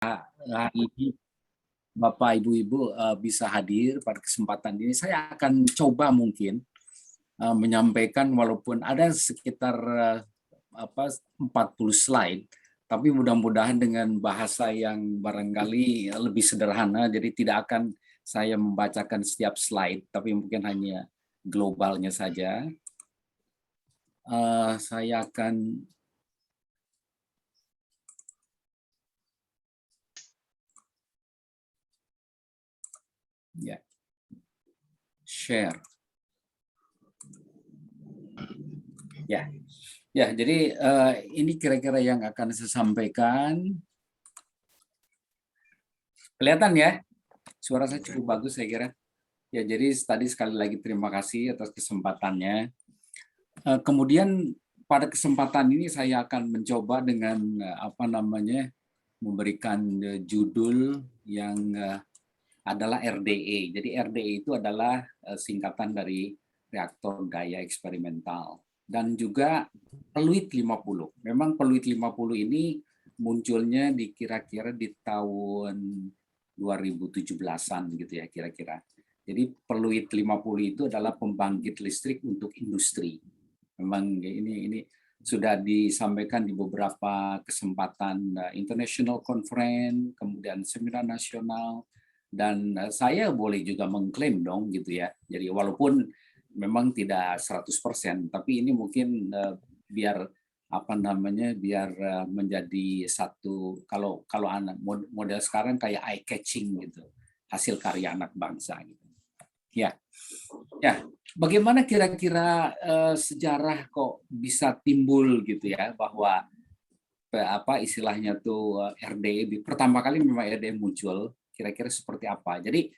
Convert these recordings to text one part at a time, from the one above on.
hari ini Bapak Ibu-Ibu bisa hadir pada kesempatan ini. Saya akan coba mungkin menyampaikan walaupun ada sekitar 40 slide, tapi mudah-mudahan dengan bahasa yang barangkali lebih sederhana, jadi tidak akan saya membacakan setiap slide, tapi mungkin hanya globalnya saja. Saya akan share. Ya, jadi ini kira-kira yang akan saya sampaikan. Kelihatan ya? Suara saya cukup bagus saya kira. Ya, jadi tadi sekali lagi terima kasih atas kesempatannya. Kemudian pada kesempatan ini saya akan mencoba dengan memberikan judul yang adalah RDE. Jadi RDE itu adalah singkatan dari reaktor daya eksperimental. Dan juga peluit 50. Memang peluit 50 ini munculnya di kira-kira di tahun 2017-an gitu ya kira-kira. Jadi peluit 50 itu adalah pembangkit listrik untuk industri. Memang ini sudah disampaikan di beberapa kesempatan international conference, kemudian seminar nasional, dan saya boleh juga mengklaim dong gitu ya. Jadi walaupun memang tidak 100%, tapi ini mungkin biar biar menjadi satu, kalau anak model sekarang kayak eye catching gitu, hasil karya anak bangsa gitu. Ya, bagaimana kira-kira sejarah kok bisa timbul gitu ya, bahwa istilahnya tuh RDE pertama kali memang RDE muncul, kira-kira seperti apa. Jadi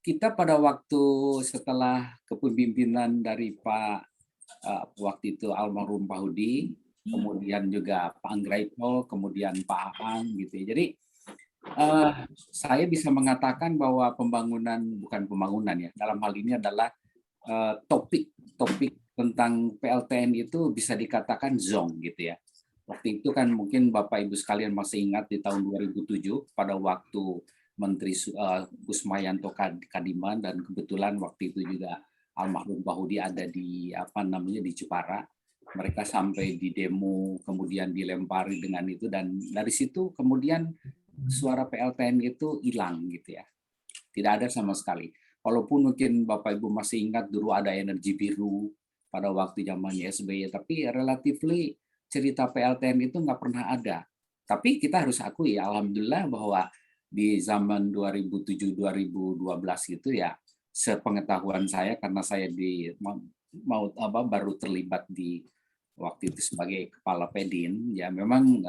kita pada waktu setelah kepemimpinan dari Pak waktu itu almarhum Pak Hudi, kemudian juga Pak Anggraipto, kemudian Pak Aang gitu ya. Jadi saya bisa mengatakan bahwa bukan pembangunan ya, dalam hal ini adalah topik tentang PLTN itu bisa dikatakan zonk gitu ya. Waktu itu kan mungkin Bapak Ibu sekalian masih ingat di tahun 2007 pada waktu Menteri Kusmayanto Kadiman, dan kebetulan waktu itu juga almarhum Pak Hudi ada di di Jepara. Mereka sampai di demo, kemudian dilempari dengan itu, dan dari situ kemudian suara PLTN itu hilang gitu ya. Tidak ada sama sekali. Walaupun mungkin Bapak Ibu masih ingat dulu ada energi biru pada waktu zamannya SBY, tapi relatively cerita PLTN itu nggak pernah ada. Tapi kita harus akui, alhamdulillah bahwa di zaman 2007-2012 gitu ya, sepengetahuan saya karena saya baru terlibat di waktu itu sebagai kepala Pedin, ya memang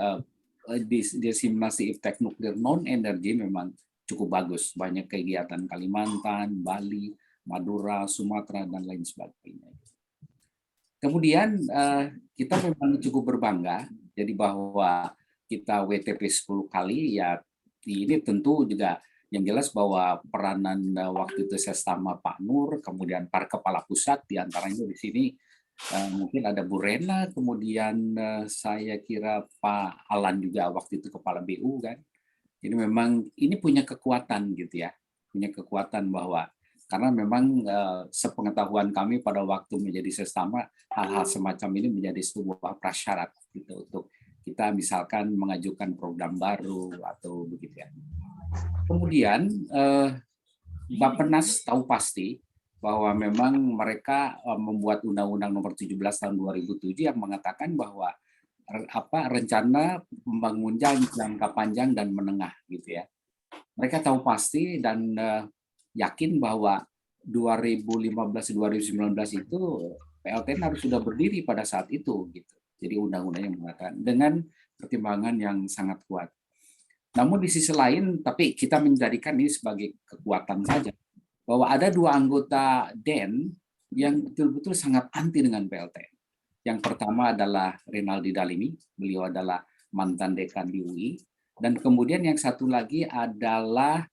diseminasi efek nuklir non energi memang cukup bagus, banyak kegiatan Kalimantan, Bali, Madura, Sumatera, dan lain sebagainya. Kemudian kita memang cukup berbangga, jadi bahwa kita WTP 10 kali, ya ini tentu juga yang jelas bahwa peranan waktu itu Sestama Pak Nur, kemudian para kepala pusat, diantaranya di sini mungkin ada Bu Rena, kemudian saya kira Pak Alan juga waktu itu kepala BU kan. Jadi memang ini punya kekuatan gitu ya, punya kekuatan bahwa karena memang sepengetahuan kami pada waktu menjadi Sestama, hal-hal semacam ini menjadi sebuah prasyarat gitu untuk kita misalkan mengajukan program baru atau begitu ya. Kemudian Bappenas tahu pasti bahwa memang mereka membuat Undang-Undang Nomor 17 Tahun 2007 yang mengatakan bahwa rencana pembangunan jangka panjang dan menengah gitu ya. Mereka tahu pasti dan yakin bahwa 2015-2019 itu PLTN harus sudah berdiri pada saat itu gitu. Jadi undang-undangnya mengatakan dengan pertimbangan yang sangat kuat. Namun di sisi lain, tapi kita menjadikan ini sebagai kekuatan saja, bahwa ada dua anggota DEN yang betul-betul sangat anti dengan PLTN. Yang pertama adalah Rinaldi Dalimi, beliau adalah mantan dekan di UI, dan kemudian yang satu lagi adalah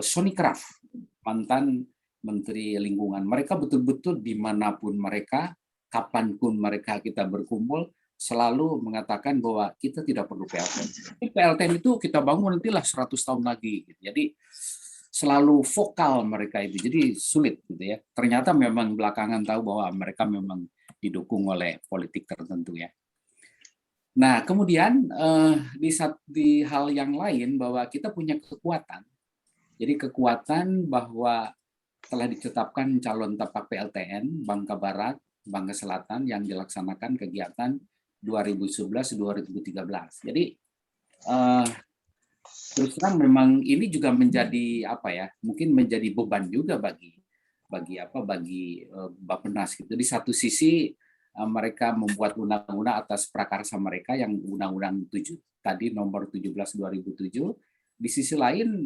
Sonny Kraft, mantan Menteri Lingkungan. Mereka betul-betul dimanapun mereka, kapanpun mereka kita berkumpul, selalu mengatakan bahwa kita tidak perlu PLTN. PLTN itu kita bangun nantilah 100 tahun lagi. Jadi selalu vokal mereka itu. Jadi sulit gitu ya. Ternyata memang belakangan tahu bahwa mereka memang didukung oleh politik tertentu ya. Nah, kemudian di hal yang lain bahwa kita punya kekuatan. Jadi kekuatan bahwa telah ditetapkan calon tapak PLTN Bangka Barat, Bangka Selatan yang dilaksanakan kegiatan 2011-2013. Jadi terus terang memang ini juga menjadi apa ya? Mungkin menjadi beban juga bagi Bappenas gitu. Di satu sisi mereka membuat undang-undang atas prakarsa mereka yang Undang-Undang 7 tadi nomor 17 2007. Di sisi lain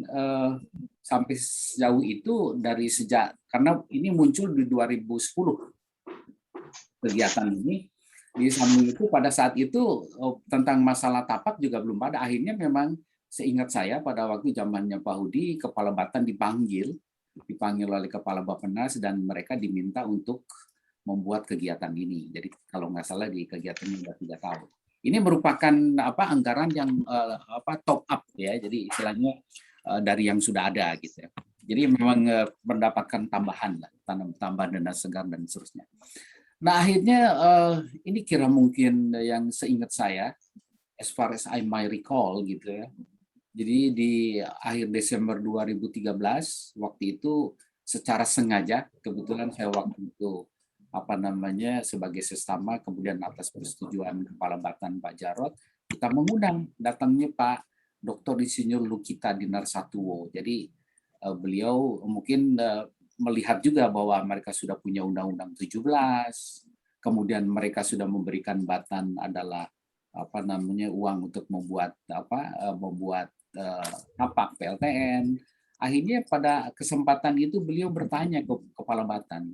sampai sejauh itu dari sejak karena ini muncul di 2010 kegiatan ini. Di samping itu pada saat itu tentang masalah tapak juga belum ada. Akhirnya memang seingat saya pada waktu zamannya Pak Hudi, Kepala Batan dipanggil oleh Kepala Bappenas dan mereka diminta untuk membuat kegiatan ini. Jadi kalau nggak salah di kegiatan ini sudah 3 tahun. Ini merupakan anggaran yang top up ya. Jadi istilahnya dari yang sudah ada gitu ya. Jadi memang mendapatkan tambahan lah, tambahan dana segar dan seterusnya. Nah akhirnya ini kira mungkin yang seingat saya, as far as I might recall gitu ya. Jadi di akhir Desember 2013 waktu itu secara sengaja kebetulan saya waktu itu sebagai sesama kemudian atas persetujuan Kepala Batan Pak Jarod kita mengundang datangnya Pak Dr. Insinyur Lukita Dinar Satuwo. Jadi beliau mungkin melihat juga bahwa mereka sudah punya Undang-Undang 17, kemudian mereka sudah memberikan Batan adalah uang untuk membuat tapak PLTN. Akhirnya pada kesempatan itu beliau bertanya ke Kepala Batan,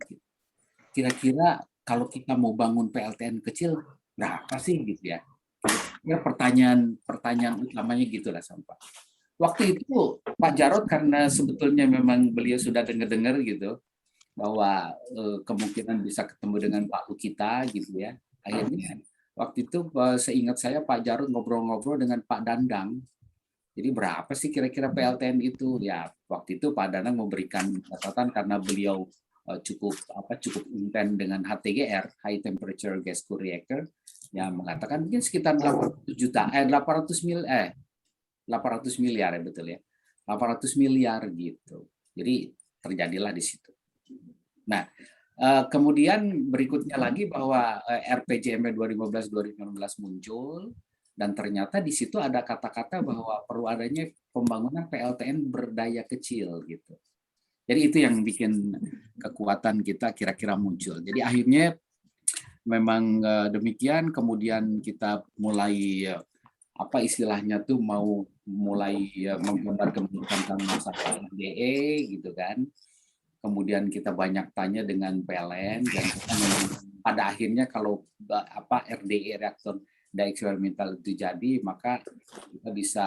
kira-kira kalau kita mau bangun PLTN kecil berapa sih gitu ya? Ya pertanyaan utamanya gitulah Pak. Waktu itu Pak Jarod karena sebetulnya memang beliau sudah dengar gitu bahwa kemungkinan bisa ketemu dengan Pak Lukita gitu ya. Akhirnya waktu itu seingat saya Pak Jarod ngobrol-ngobrol dengan Pak Dandang. Jadi berapa sih kira-kira PLTN itu? Ya waktu itu Pak Dandang memberikan catatan karena beliau cukup intens dengan HTGR, High Temperature Gas Core Reactor, yang mengatakan mungkin sekitar 800 miliar ya betul ya. 800 miliar gitu. Jadi terjadilah di situ. Nah, kemudian berikutnya lagi bahwa RPJMD 2015-2016 muncul dan ternyata di situ ada kata-kata bahwa perlu adanya pembangunan PLTN berdaya kecil gitu. Jadi itu yang bikin kekuatan kita kira-kira muncul. Jadi akhirnya memang demikian, kemudian kita mulai istilahnya tuh mau mulai menggambarkan tentang masalah RDE gitu kan. Kemudian kita banyak tanya dengan PLN dan kita memang pada akhirnya kalau RDE reaktor eksperimental itu jadi maka kita bisa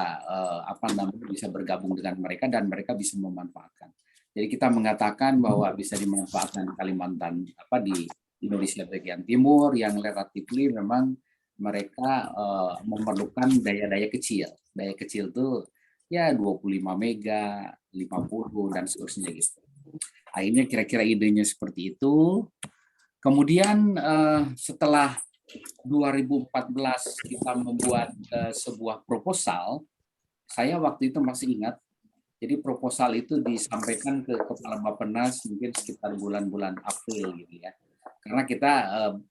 bisa bergabung dengan mereka dan mereka bisa memanfaatkan. Jadi kita mengatakan bahwa bisa dimanfaatkan Kalimantan di Indonesia bagian timur yang relatively memang mereka memerlukan daya kecil. Daya kecil itu ya 25 mega, 50 dan seterusnya gitu. Akhirnya kira-kira idenya seperti itu. Kemudian setelah 2014 kita membuat sebuah proposal, saya waktu itu masih ingat. Jadi proposal itu disampaikan ke Kepala Bappenas mungkin sekitar bulan-bulan April gitu ya. Karena kita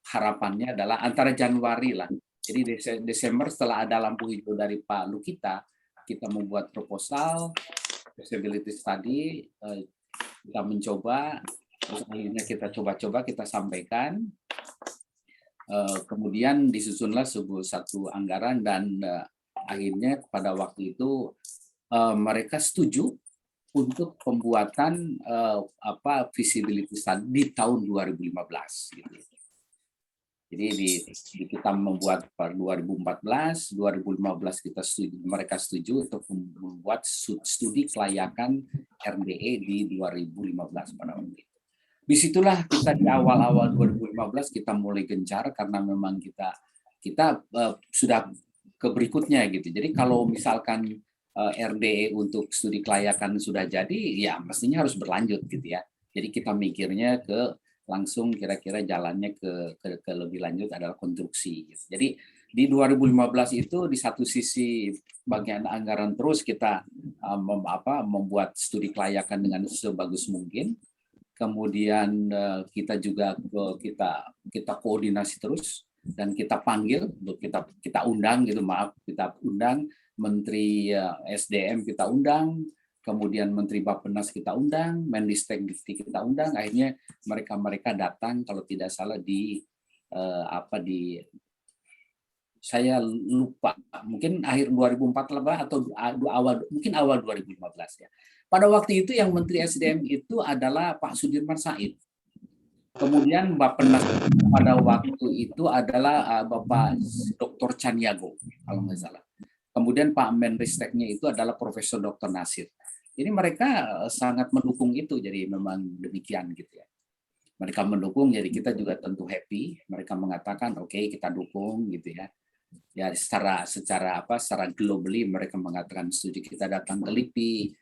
harapannya adalah antara Januari lah. Jadi Desember setelah ada lampu hijau dari Pak Lukita, kita membuat proposal feasibility study, kita mencoba, terus akhirnya kita coba-coba kita sampaikan. Kemudian disusunlah satu anggaran dan akhirnya pada waktu itu mereka setuju untuk pembuatan feasibility study di tahun 2015 gitu. Jadi kita membuat pada 2014, 2015 mereka setuju untuk membuat studi kelayakan RDE di 2015 pada waktu itu. Disitulah kita di awal-awal 2015 kita mulai gencar karena memang kita kita sudah ke berikutnya gitu. Jadi kalau misalkan RDE untuk studi kelayakan sudah jadi, ya mestinya harus berlanjut gitu ya. Jadi kita mikirnya ke langsung kira-kira jalannya ke lebih lanjut adalah konstruksi. Gitu. Jadi di 2015 itu di satu sisi bagian anggaran terus kita membuat studi kelayakan dengan sebagus mungkin. Kemudian kita juga kita koordinasi terus dan kita panggil untuk kita undang gitu, maaf, kita undang Menteri SDM, kita undang, kemudian Menteri Bappenas kita undang, Mendistek kita undang, akhirnya mereka datang kalau tidak salah di saya lupa, mungkin akhir 2014 atau awal 2015 ya. Pada waktu itu yang Menteri SDM itu adalah Pak Sudirman Said. Kemudian Bappenas pada waktu itu adalah Bapak Dr. Caniago, kalau nggak salah. Kemudian Pak Menristeknya itu adalah Profesor Dr. Nasir. Jadi mereka sangat mendukung itu, jadi memang demikian gitu ya. Mereka mendukung, jadi kita juga tentu happy. Mereka mengatakan oke, kita dukung gitu ya. Ya secara globally mereka mengatakan setuju kita datang ke LIPI,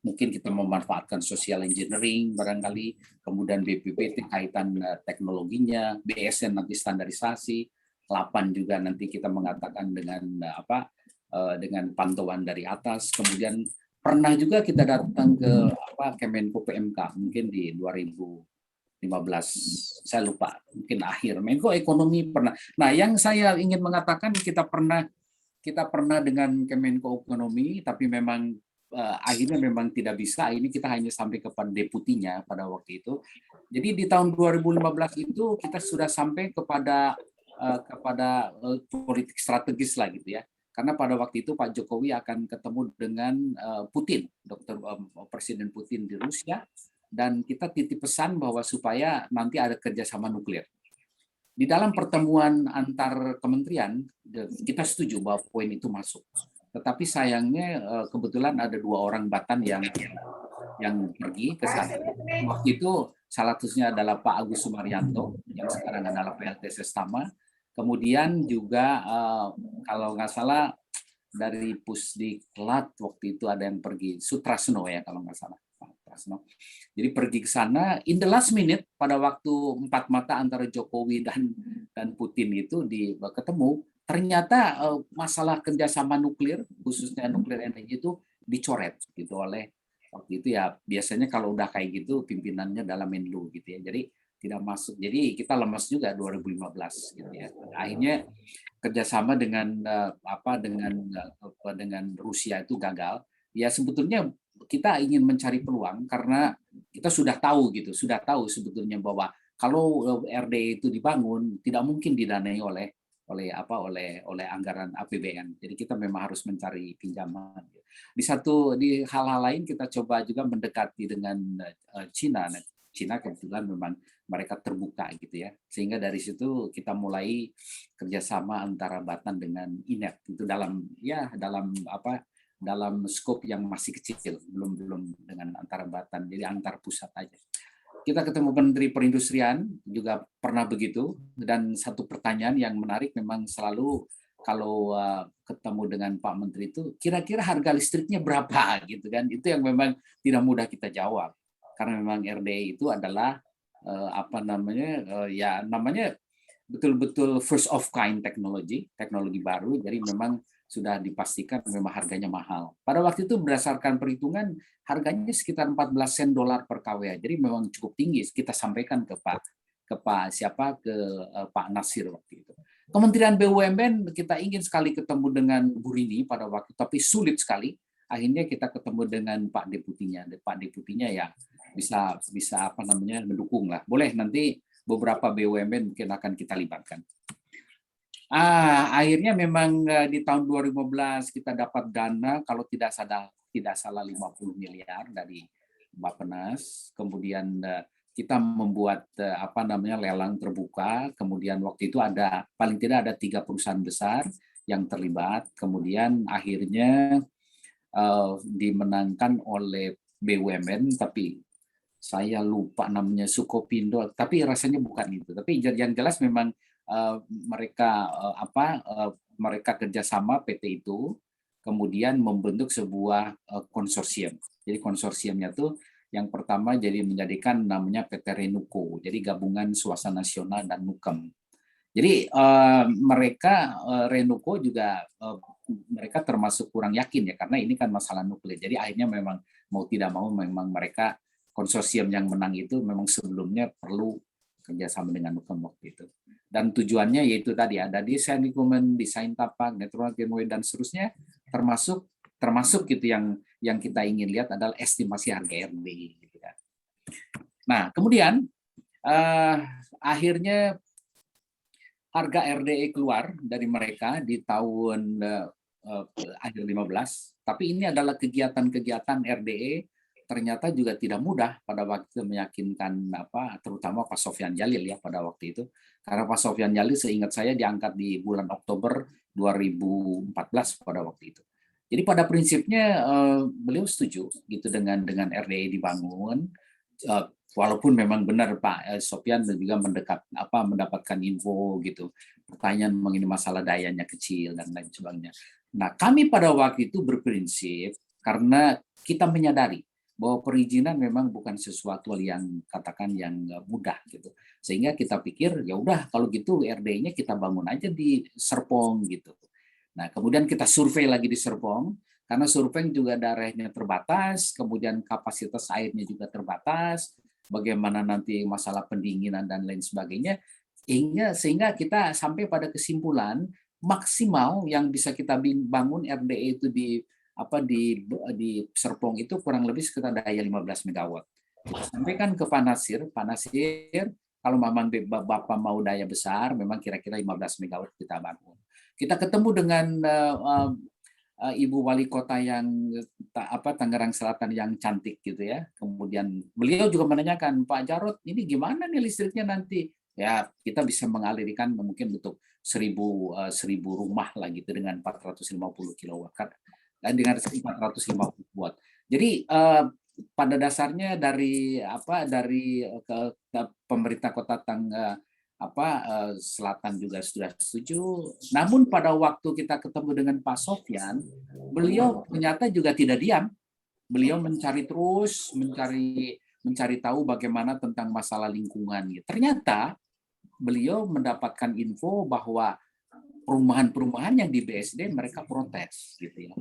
mungkin kita memanfaatkan social engineering barangkali, kemudian BPPT kaitan teknologinya, BSN nanti standarisasi, 8 juga nanti kita mengatakan dengan dengan pantauan dari atas, kemudian pernah juga kita datang ke Kemenko PMK mungkin di 2015, saya lupa, mungkin akhir. Menko Ekonomi pernah. Nah, yang saya ingin mengatakan kita pernah dengan Kemenko Ekonomi, tapi memang akhirnya memang tidak bisa. Ini kita hanya sampai kepada deputinya pada waktu itu. Jadi di tahun 2015 itu kita sudah sampai kepada politik strategis lah gitu ya. Karena pada waktu itu Pak Jokowi akan ketemu dengan Putin, Presiden Putin di Rusia, dan kita titip pesan bahwa supaya nanti ada kerjasama nuklir. Di dalam pertemuan antar kementerian, kita setuju bahwa poin itu masuk. Tetapi sayangnya kebetulan ada 2 orang Batan yang pergi ke sana. Waktu itu salah satunya adalah Pak Agus Sumaryanto, yang sekarang adalah PLT Sestama. Kemudian juga kalau nggak salah dari Pusdiklat waktu itu ada yang pergi, Sutrasno ya kalau nggak salah. Jadi pergi ke sana, in the last minute pada waktu 4 mata antara Jokowi dan Putin itu ketemu, ternyata masalah kerjasama nuklir, khususnya nuklir energi itu dicoret gitu oleh waktu itu ya. Biasanya kalau udah kayak gitu pimpinannya dalam Menlu gitu ya. Jadi tidak masuk. Jadi kita lemas juga 2015 gitu ya. Akhirnya kerjasama dengan dengan Rusia itu gagal. Ya sebetulnya kita ingin mencari peluang karena kita sudah tahu sebetulnya bahwa kalau RDE itu dibangun tidak mungkin didanai oleh anggaran APBN. Jadi kita memang harus mencari pinjaman. Di hal-hal lain kita coba juga mendekati dengan Cina. Cina kebetulan memang mereka terbuka gitu ya, sehingga dari situ kita mulai kerjasama antara Batan dengan INET itu dalam skop yang masih kecil, belum dengan antara Batan, jadi antar pusat aja. Kita ketemu Menteri Perindustrian juga pernah begitu, dan satu pertanyaan yang menarik memang selalu kalau ketemu dengan Pak Menteri itu kira-kira harga listriknya berapa gitu kan, itu yang memang tidak mudah kita jawab. Karena memang RDE itu adalah namanya betul-betul first of kind teknologi baru, jadi memang sudah dipastikan memang harganya mahal. Pada waktu itu berdasarkan perhitungan harganya sekitar 14 sen dolar per kWh, jadi memang cukup tinggi. Kita sampaikan ke Pak Nasir waktu itu. Kementerian BUMN kita ingin sekali ketemu dengan Bu Rini pada waktu, tapi sulit sekali. Akhirnya kita ketemu dengan Pak Deputinya. Pak Deputinya ya bisa mendukung lah. Boleh nanti beberapa BUMN mungkin akan kita libatkan. Akhirnya memang di tahun 2015 kita dapat dana kalau tidak salah 50 miliar dari Bappenas. Kemudian kita membuat lelang terbuka. Kemudian waktu itu paling tidak ada 3 perusahaan besar yang terlibat. Kemudian akhirnya dimenangkan oleh BUMN, tapi saya lupa namanya Sukopindo, tapi rasanya bukan itu. Tapi yang jelas memang mereka kerjasama PT itu kemudian membentuk sebuah konsorsium. Jadi konsorsiumnya tuh yang pertama jadi menjadikan namanya PT Renuko, jadi gabungan swasta nasional dan Nukem. Jadi Renuko juga mereka termasuk kurang yakin ya karena ini kan masalah nuklir. Jadi akhirnya memang mau tidak mau memang mereka konsorsium yang menang itu memang sebelumnya perlu kerjasama dengan Nukem waktu itu. Dan tujuannya yaitu tadi ada desain lingkungan, desain tapak, network gateway dan seterusnya, termasuk gitu yang kita ingin lihat adalah estimasi harga RD. Gitu kan. Nah kemudian akhirnya harga RDE keluar dari mereka di tahun akhir 15, tapi ini adalah kegiatan-kegiatan RDE ternyata juga tidak mudah pada waktu meyakinkan terutama Pak Sofyan Jalil ya pada waktu itu. Karena Pak Sofyan Jalil seingat saya diangkat di bulan Oktober 2014 pada waktu itu. Jadi pada prinsipnya beliau setuju gitu dengan RDE dibangun. Walaupun memang benar Pak Sofyan juga mendapatkan info gitu, pertanyaan mengenai masalah dayanya kecil dan lain sebagainya. Nah, kami pada waktu itu berprinsip karena kita menyadari bahwa perizinan memang bukan sesuatu yang katakan yang mudah gitu. Sehingga kita pikir ya udah kalau gitu RD-nya kita bangun aja di Serpong gitu. Nah, kemudian kita survei lagi di Serpong karena Serpong juga daerahnya terbatas, kemudian kapasitas airnya juga terbatas, bagaimana nanti masalah pendinginan dan lain sebagainya. Sehingga kita sampai pada kesimpulan maksimal yang bisa kita bangun RDE itu di Serpong itu kurang lebih sekitar daya 15 megawatt. Kita sampaikan ke Pak Nasir kalau memang Bapak mau daya besar, memang kira-kira 15 megawatt kita bangun. Kita ketemu dengan Ibu Wali Kota yang Tangerang Selatan yang cantik gitu ya. Kemudian beliau juga menanyakan, Pak Jarod, ini gimana nih listriknya nanti? Ya kita bisa mengalirkan mungkin untuk 1000 rumah lah gitu dengan 450 kilowatt dan dengan 450 watt. Jadi pada dasarnya dari pemerintah Kota Selatan juga sudah setuju. Namun pada waktu kita ketemu dengan Pak Sofyan, beliau ternyata juga tidak diam. Beliau mencari tahu bagaimana tentang masalah lingkungan. Ternyata beliau mendapatkan info bahwa perumahan-perumahan yang di BSD mereka protes gitu ya.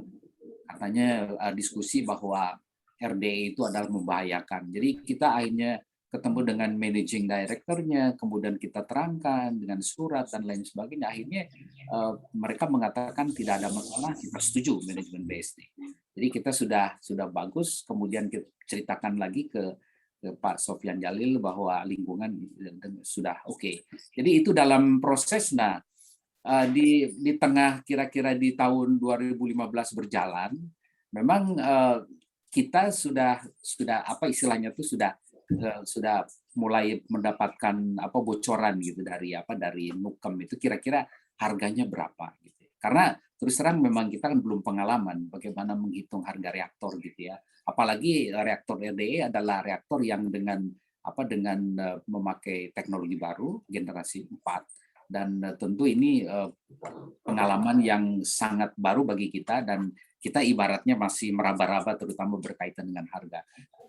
Katanya diskusi bahwa RDE itu adalah membahayakan. Jadi kita akhirnya ketemu dengan managing director-nya, kemudian kita terangkan dengan surat dan lain sebagainya. Akhirnya mereka mengatakan tidak ada masalah, kita setuju manajemen BSD. Jadi kita sudah bagus, kemudian kita ceritakan lagi ke Pak Sofyan Jalil bahwa lingkungan sudah oke. Jadi itu dalam proses. Nah, di tengah kira-kira di tahun 2015 berjalan, memang kita sudah istilahnya tuh sudah mulai mendapatkan bocoran gitu dari Nukem itu kira-kira harganya berapa gitu. Karena terus terang memang kita kan belum pengalaman bagaimana menghitung harga reaktor gitu ya. Apalagi reaktor RDE adalah reaktor yang dengan memakai teknologi baru generasi 4. Dan tentu ini pengalaman yang sangat baru bagi kita dan kita ibaratnya masih meraba-raba terutama berkaitan dengan harga.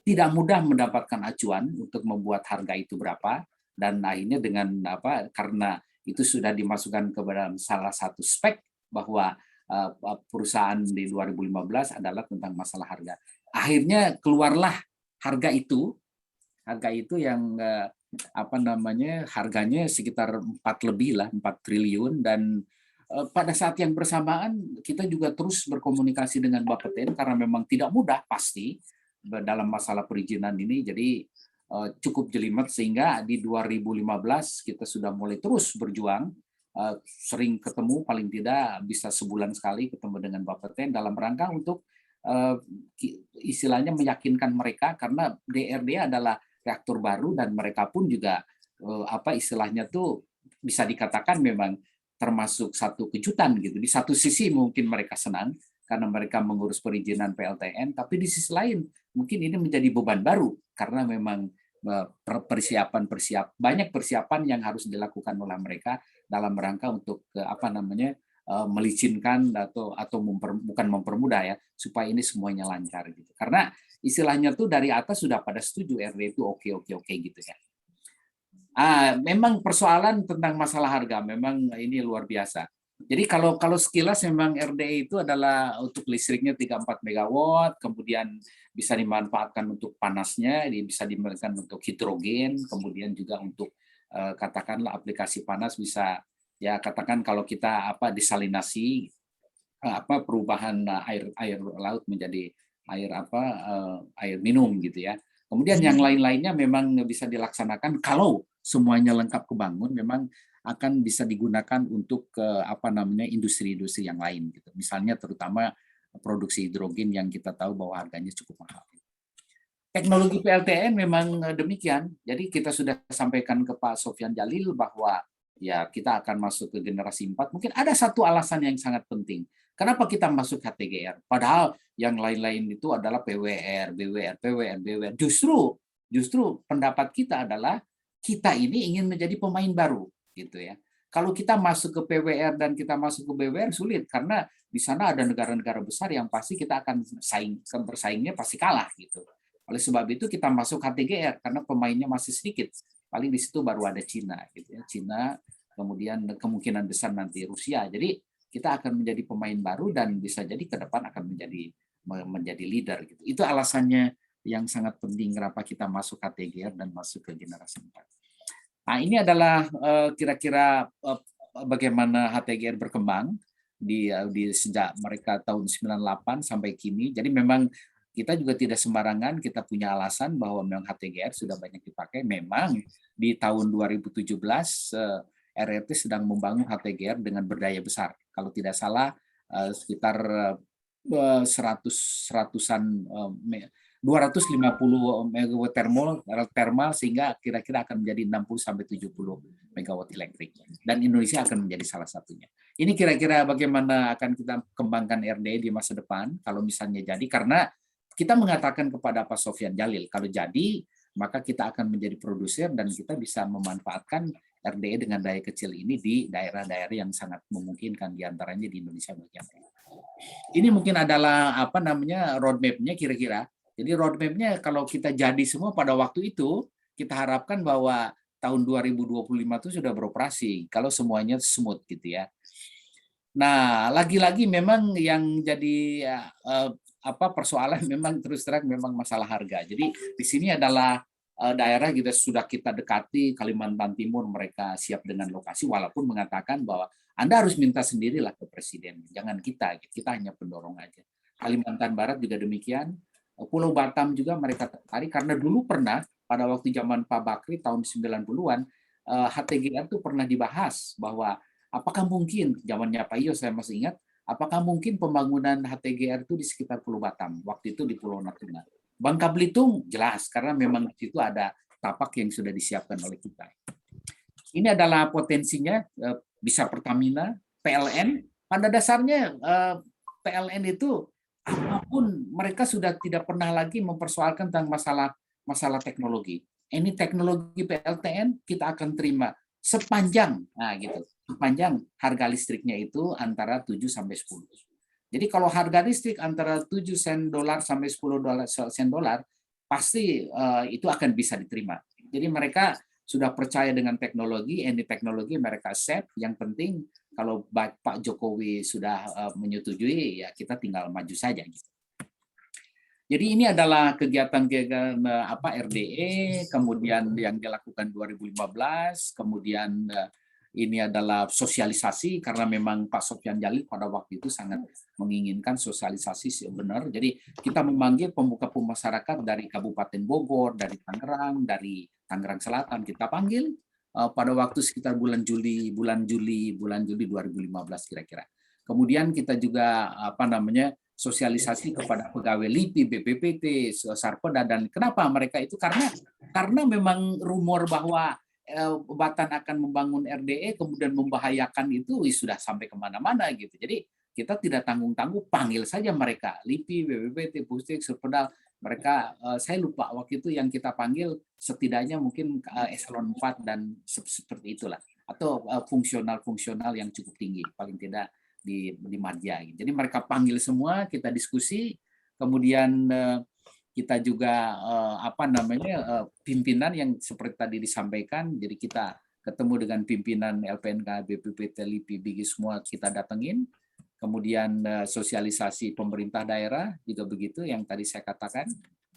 Tidak mudah mendapatkan acuan untuk membuat harga itu berapa dan akhirnya karena itu sudah dimasukkan ke dalam salah satu spek bahwa perusahaan di 2015 adalah tentang masalah harga. Akhirnya keluarlah harga itu yang harganya sekitar 4 triliun dan pada saat yang bersamaan kita juga terus berkomunikasi dengan Bapeten karena memang tidak mudah pasti dalam masalah perizinan ini. Jadi cukup jelimet sehingga di 2015 kita sudah mulai terus berjuang, sering ketemu paling tidak bisa sebulan sekali ketemu dengan Bapeten dalam rangka untuk istilahnya meyakinkan mereka karena DRD adalah reaktor baru dan mereka pun juga istilahnya tuh bisa dikatakan memang termasuk satu kejutan gitu. Di satu sisi mungkin mereka senang karena mereka mengurus perizinan PLTN, tapi di sisi lain mungkin ini menjadi beban baru karena memang banyak persiapan yang harus dilakukan oleh mereka dalam rangka untuk melicinkan atau bukan mempermudah ya, supaya ini semuanya lancar gitu. Karena istilahnya tuh dari atas sudah pada setuju RD itu oke gitu ya. Memang persoalan tentang masalah harga memang ini luar biasa. Jadi kalau sekilas memang RDE itu adalah untuk listriknya 3-4 megawatt, kemudian bisa dimanfaatkan untuk panasnya, bisa dimanfaatkan untuk hidrogen, kemudian juga untuk katakanlah aplikasi panas bisa ya katakan kalau kita desalinasi perubahan air laut menjadi air minum gitu ya. Kemudian yang lain-lainnya memang bisa dilaksanakan kalau semuanya lengkap kebangun, memang akan bisa digunakan untuk industri-industri yang lain gitu. Misalnya terutama produksi hidrogen yang kita tahu bahwa harganya cukup mahal. Teknologi PLTN memang demikian. Jadi kita sudah sampaikan ke Pak Sofyan Djalil bahwa ya kita akan masuk ke generasi 4. Mungkin ada satu alasan yang sangat penting. Kenapa kita masuk HTGR? Padahal yang lain-lain itu adalah PWR. Justru pendapat kita adalah kita ini ingin menjadi pemain baru, gitu ya. Kalau kita masuk ke PWR dan kita masuk ke BWR sulit karena di sana ada negara-negara besar yang pasti kita akan bersaingnya pasti kalah, gitu. Oleh sebab itu kita masuk HTGR karena pemainnya masih sedikit. Paling di situ baru ada Cina, gitu ya. Cina, kemudian kemungkinan besar nanti Rusia. Jadi kita akan menjadi pemain baru dan bisa jadi ke depan akan menjadi leader gitu. Itu alasannya yang sangat penting kenapa kita masuk HTGR dan masuk ke generasi 4. Nah, ini adalah kira-kira bagaimana HTGR berkembang di sejak mereka tahun 98 sampai kini. Jadi memang kita juga tidak sembarangan, kita punya alasan bahwa memang HTGR sudah banyak dipakai. Memang di tahun 2017 RRT sedang membangun HTGR dengan berdaya besar. Kalau tidak salah sekitar 250 megawatt thermal sehingga kira-kira akan menjadi 60 sampai 70 megawatt elektrik. Dan Indonesia akan menjadi salah satunya. Ini kira-kira bagaimana akan kita kembangkan RDE di masa depan kalau misalnya jadi, karena kita mengatakan kepada Pak Sofyan Djalil kalau jadi maka kita akan menjadi produser dan kita bisa memanfaatkan RDE dengan daya kecil ini di daerah-daerah yang sangat memungkinkan, diantaranya di Indonesia bagian barat. Ini mungkin adalah roadmap-nya kira-kira. Jadi roadmap-nya kalau kita jadi semua pada waktu itu, kita harapkan bahwa tahun 2025 itu sudah beroperasi kalau semuanya smooth gitu ya. Nah, lagi-lagi memang yang jadi persoalan memang terus terang memang masalah harga. Jadi di sini adalah daerah sudah kita dekati, Kalimantan Timur mereka siap dengan lokasi walaupun mengatakan bahwa Anda harus minta sendirilah ke Presiden, jangan kita hanya pendorong aja. Kalimantan Barat juga demikian, Pulau Batam juga mereka tertarik karena dulu pernah pada waktu zaman Pak Bakri tahun 90-an HTGR itu pernah dibahas bahwa apakah mungkin zamannya Pak Iyo saya masih ingat, apakah mungkin pembangunan HTGR itu di sekitar Pulau Batam, waktu itu di Pulau Natuna. Bangka Belitung jelas karena memang di situ ada tapak yang sudah disiapkan oleh kita. Ini adalah potensinya, bisa Pertamina, PLN. Pada dasarnya PLN itu apapun mereka sudah tidak pernah lagi mempersoalkan tentang masalah teknologi. Ini teknologi PLTN kita akan terima sepanjang harga listriknya itu antara 7 sampai 10. Jadi kalau harga listrik antara 7 sen dolar sampai 10 sen dolar, pasti itu akan bisa diterima. Jadi mereka sudah percaya dengan teknologi, ini teknologi mereka accept. Yang penting kalau Pak Jokowi sudah menyetujui, ya kita tinggal maju saja. Gitu. Jadi ini adalah kegiatan RDE, kemudian yang dilakukan 2015, kemudian ini adalah sosialisasi karena memang Pak Sofyan Djalil pada waktu itu sangat menginginkan sosialisasi benar. Jadi kita memanggil pemuka masyarakat dari Kabupaten Bogor, dari Tangerang Selatan kita panggil pada waktu sekitar bulan Juli 2015 kira-kira. Kemudian kita juga sosialisasi kepada pegawai LIPI, BPPT, Sarpeda, dan kenapa mereka itu karena memang rumor bahwa Batan akan membangun RDE kemudian membahayakan itu sudah sampai kemana-mana gitu. Jadi kita tidak tanggung-tanggung, panggil saja mereka LIPI, BPPT, Pusdik, Sarpeda, mereka saya lupa waktu itu yang kita panggil setidaknya mungkin eselon 4 dan seperti itulah, atau fungsional yang cukup tinggi paling tidak di Madya. Jadi mereka panggil semua, kita diskusi, kemudian kita juga pimpinan yang seperti tadi disampaikan, jadi kita ketemu dengan pimpinan LPNK, BPPT, LIPI, BIGI semua kita datengin, kemudian sosialisasi pemerintah daerah juga begitu yang tadi saya katakan,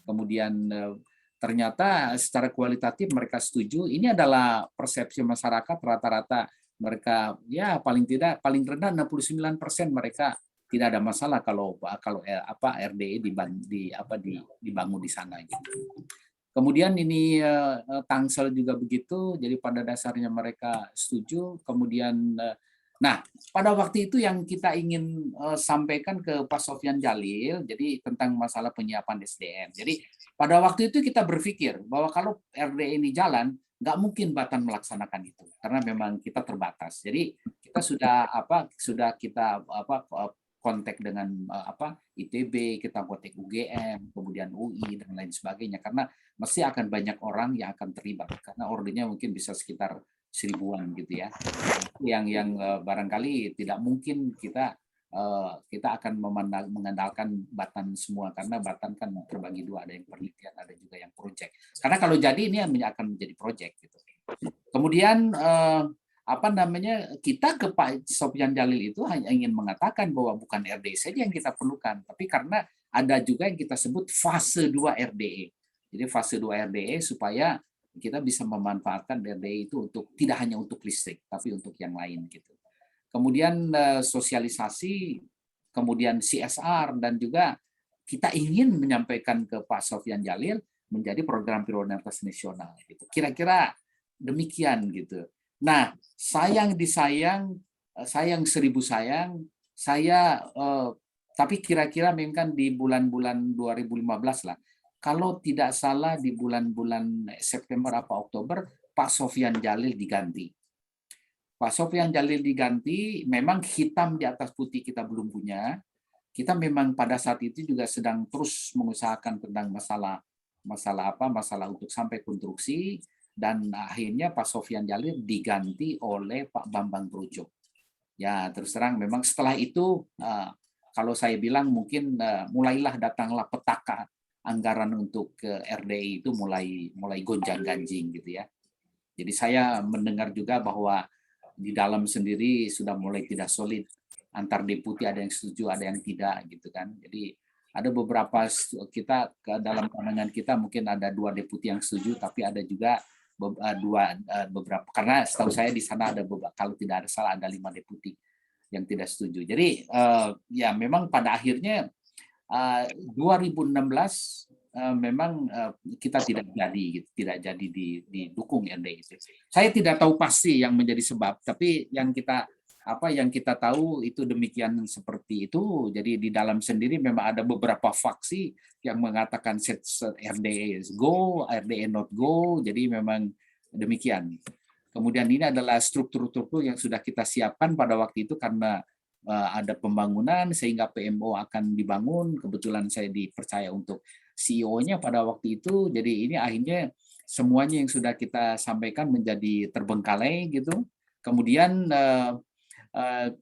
kemudian ternyata secara kualitatif mereka setuju. Ini adalah persepsi masyarakat rata-rata mereka ya paling rendah 69% mereka tidak ada masalah kalau RDE dibangun di sana gitu. Kemudian ini Tangsel juga begitu, jadi pada dasarnya mereka setuju. Kemudian nah, pada waktu itu yang kita ingin sampaikan ke Pak Sofyan Jalil, jadi tentang masalah penyiapan SDM. Jadi pada waktu itu kita berpikir bahwa kalau RDE ini jalan, nggak mungkin Batan melaksanakan itu, karena memang kita terbatas. Jadi kita sudah kita kontak dengan ITB, kita kontak UGM, kemudian UI dan lain sebagainya, karena mesti akan banyak orang yang akan terlibat, karena ordernya mungkin bisa sekitar 1000-an gitu ya, yang barangkali tidak mungkin kita akan mengandalkan Batan semua, karena Batan kan terbagi dua, ada yang penelitian, ada juga yang proyek. Karena kalau jadi ini akan menjadi proyek gitu. Kemudian kita ke Pak Sofyan Jalil itu hanya ingin mengatakan bahwa bukan RDE saja yang kita perlukan, tapi karena ada juga yang kita sebut fase 2 RDE. Jadi fase 2 RDE supaya kita bisa memanfaatkan RDE itu untuk tidak hanya untuk listrik, tapi untuk yang lain gitu. Kemudian sosialisasi, kemudian CSR, dan juga kita ingin menyampaikan ke Pak Sofyan Jalil menjadi program prioritas nasional. Gitu. Kira-kira demikian gitu. Nah, sayang disayang, sayang seribu sayang, tapi kira-kira memang di bulan-bulan 2015 lah. Kalau tidak salah di bulan-bulan September apa Oktober, Pak Sofyan Jalil diganti. Pak Sofyan Jalil diganti, memang hitam di atas putih kita belum punya. Kita memang pada saat itu juga sedang terus mengusahakan tentang masalah untuk sampai konstruksi, dan akhirnya Pak Sofyan Jalil diganti oleh Pak Bambang Brojo. Ya, terus terang memang setelah itu kalau saya bilang mungkin mulailah datanglah petaka anggaran untuk RDI itu mulai gonjang-ganjing gitu ya. Jadi saya mendengar juga bahwa di dalam sendiri sudah mulai tidak solid, antar deputi ada yang setuju, ada yang tidak gitu kan. Jadi ada beberapa kita dalam pandangan kita mungkin ada 2 deputi yang setuju, tapi ada juga beberapa, karena setahu saya di sana ada beberapa, kalau tidak ada salah ada 5 deputi yang tidak setuju. Jadi ya memang pada akhirnya 2016 memang kita tidak jadi didukung RDI. Saya tidak tahu pasti yang menjadi sebab, tapi yang kita tahu itu demikian seperti itu. Jadi di dalam sendiri memang ada beberapa faksi yang mengatakan RDE go, RDE not go. Jadi memang demikian. Kemudian ini adalah struktur-struktur yang sudah kita siapkan pada waktu itu karena ada pembangunan sehingga PMO akan dibangun. Kebetulan saya dipercaya untuk CEO-nya pada waktu itu. Jadi ini akhirnya semuanya yang sudah kita sampaikan menjadi terbengkalai gitu. Kemudian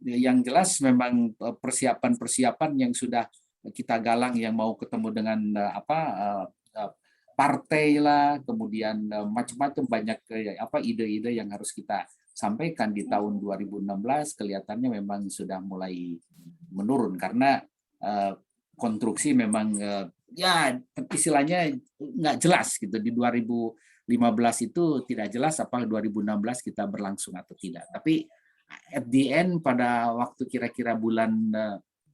yang jelas memang persiapan-persiapan yang sudah kita galang, yang mau ketemu dengan partai lah, kemudian macam-macam banyak ide-ide yang harus kita sampaikan di tahun 2016 kelihatannya memang sudah mulai menurun karena konstruksi memang ya istilahnya nggak jelas gitu. Di 2015 itu tidak jelas apakah 2016 kita berlangsung atau tidak. Tapi at the end pada waktu kira-kira bulan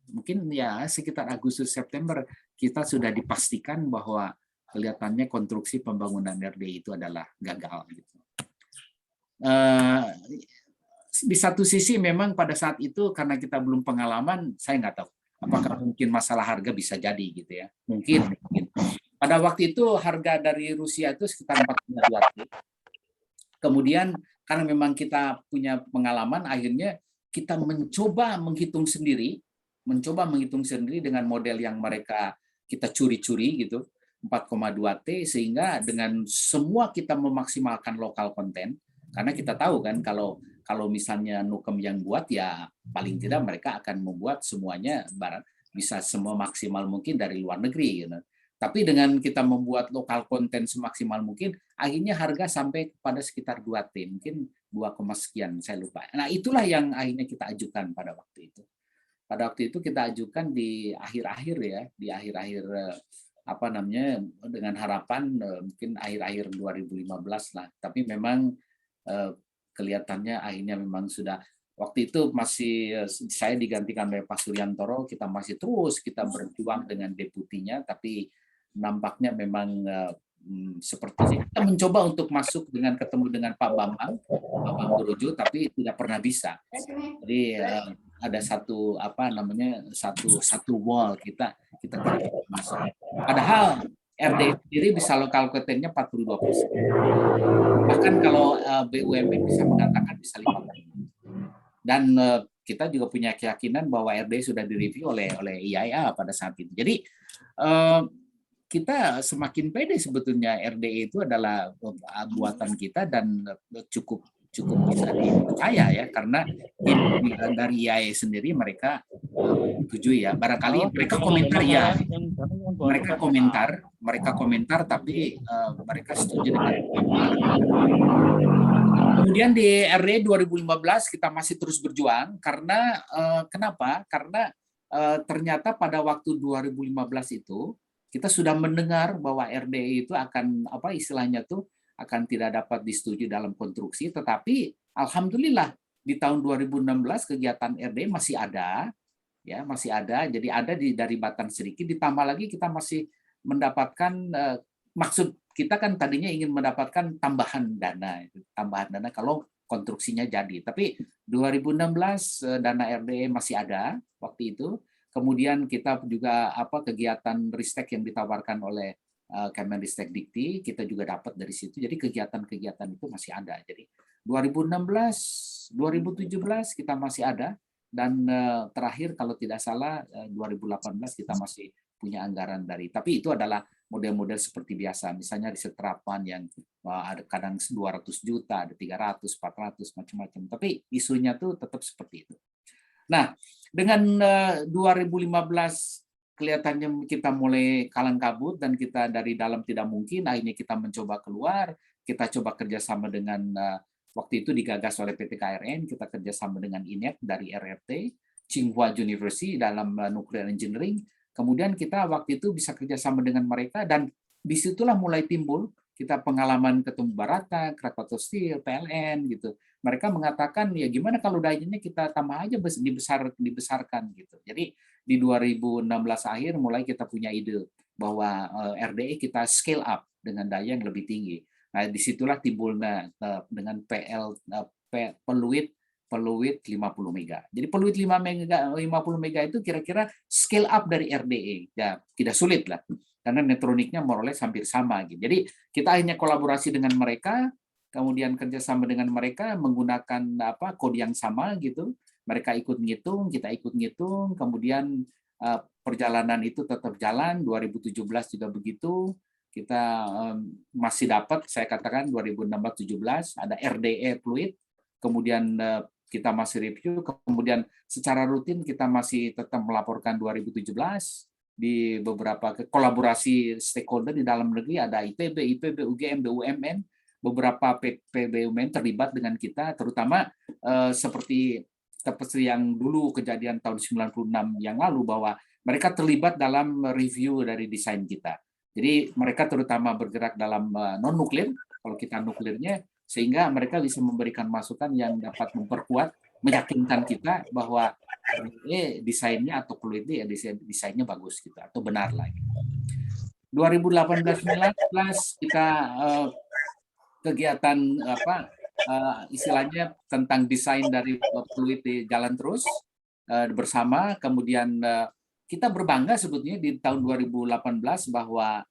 mungkin ya sekitar Agustus September kita sudah dipastikan bahwa kelihatannya konstruksi pembangunan RDI itu adalah gagal gitu. Di satu sisi memang pada saat itu karena kita belum pengalaman, saya nggak tahu apakah mungkin masalah harga bisa jadi gitu ya, mungkin. Pada waktu itu harga dari Rusia itu sekitar 4,2. Kemudian karena memang kita punya pengalaman, akhirnya kita mencoba menghitung sendiri dengan model yang mereka kita curi-curi gitu. 4,2 T, sehingga dengan semua kita memaksimalkan lokal konten, karena kita tahu kan kalau misalnya Nukem yang buat, ya paling tidak mereka akan membuat semuanya barat bisa semua maksimal mungkin dari luar negeri gitu. Tapi dengan kita membuat lokal konten semaksimal mungkin, akhirnya harga sampai pada sekitar 2 T, mungkin 2, sekian, saya lupa. Nah, itulah yang akhirnya kita ajukan pada waktu itu. Pada waktu itu kita ajukan di akhir-akhir ya, di akhir-akhir apa namanya, dengan harapan mungkin akhir-akhir 2015 lah. Tapi memang kelihatannya akhirnya memang sudah, waktu itu masih saya digantikan oleh Pak Suryantoro, kita masih terus kita berjuang dengan deputinya, tapi nampaknya memang sepertinya kita mencoba untuk masuk dengan ketemu dengan Pak Bambang Brojo, tapi tidak pernah bisa. Jadi ada satu apa namanya satu wall kita tidak masuk. Padahal RDE sendiri bisa lokal kontennya 42%. Bahkan kalau BUMN bisa mengatakan bisa 50%. Dan kita juga punya keyakinan bahwa RDE sudah direview oleh IAIA pada saat itu. Jadi kita semakin pede sebetulnya RDE itu adalah buatan kita dan cukup bisa dipercaya ya, karena tim dari IAIA sendiri mereka setuju ya. Barangkali mereka komentar ya, mereka komentar tapi mereka setuju dengan kemudian di RDE 2015 kita masih terus berjuang karena kenapa? Karena ternyata pada waktu 2015 itu kita sudah mendengar bahwa RDE itu akan apa istilahnya tuh akan tidak dapat disetujui dalam konstruksi, tetapi alhamdulillah di tahun 2016 kegiatan RDE masih ada, ya masih ada. Jadi ada dari Batan sedikit, ditambah lagi kita masih mendapatkan maksud kita kan tadinya ingin mendapatkan tambahan dana kalau konstruksinya jadi. Tapi 2016 dana RDE masih ada waktu itu. Kemudian kita juga kegiatan ristek yang ditawarkan oleh Kemenristek Dikti, kita juga dapat dari situ. Jadi kegiatan-kegiatan itu masih ada. Jadi 2016, 2017 kita masih ada, dan terakhir kalau tidak salah 2018 kita masih punya anggaran dari. Tapi itu adalah model-model seperti biasa, misalnya riset terapan yang ada kadang 200 juta, ada 300, 400, macam-macam. Tapi isunya tuh tetap seperti itu. Nah, dengan 2015 kelihatannya kita mulai kalang kabut dan kita dari dalam tidak mungkin, akhirnya kita mencoba keluar, kita coba kerjasama dengan waktu itu digagas oleh PT KRN, kita kerjasama dengan INET dari RRT, Tsinghua University dalam nuclear engineering. Kemudian kita waktu itu bisa kerjasama dengan mereka, dan disitulah mulai timbul kita pengalaman ketemu Barata, Krakatau Steel, PLN gitu. Mereka mengatakan ya gimana kalau dayanya kita tambah aja dibesarkan gitu. Jadi di 2016 akhir mulai kita punya ide bahwa RDE kita scale up dengan daya yang lebih tinggi. Nah disitulah timbulnya dengan peluit 50 mega. Jadi peluit 50 mega itu kira-kira scale up dari RDE. Ya, tidak sulit lah. Karena neutroniknya more or less hampir sama gitu. Jadi kita akhirnya kolaborasi dengan mereka, kemudian kerjasama dengan mereka menggunakan kode yang sama gitu. Mereka ikut ngitung, kita ikut ngitung, kemudian perjalanan itu tetap jalan. 2017 juga begitu. Kita masih dapat, saya katakan 2016-17 ada RDE fluid, kemudian kita masih review, kemudian secara rutin kita masih tetap melaporkan 2017 di beberapa kolaborasi stakeholder di dalam negeri, ada IPB, UGM, BUMN, beberapa PBUMN terlibat dengan kita, terutama seperti yang dulu kejadian tahun 96 yang lalu, bahwa mereka terlibat dalam review dari desain kita. Jadi mereka terutama bergerak dalam non-nuklir, kalau kita nuklirnya, sehingga mereka bisa memberikan masukan yang dapat memperkuat, meyakinkan kita bahwa desainnya atau fluidnya desainnya bagus gitu, atau benar lah. 2018-19 kita kegiatan istilahnya tentang desain dari fluid di jalan terus bersama. Kemudian kita berbangga sebetulnya di tahun 2018 bahwa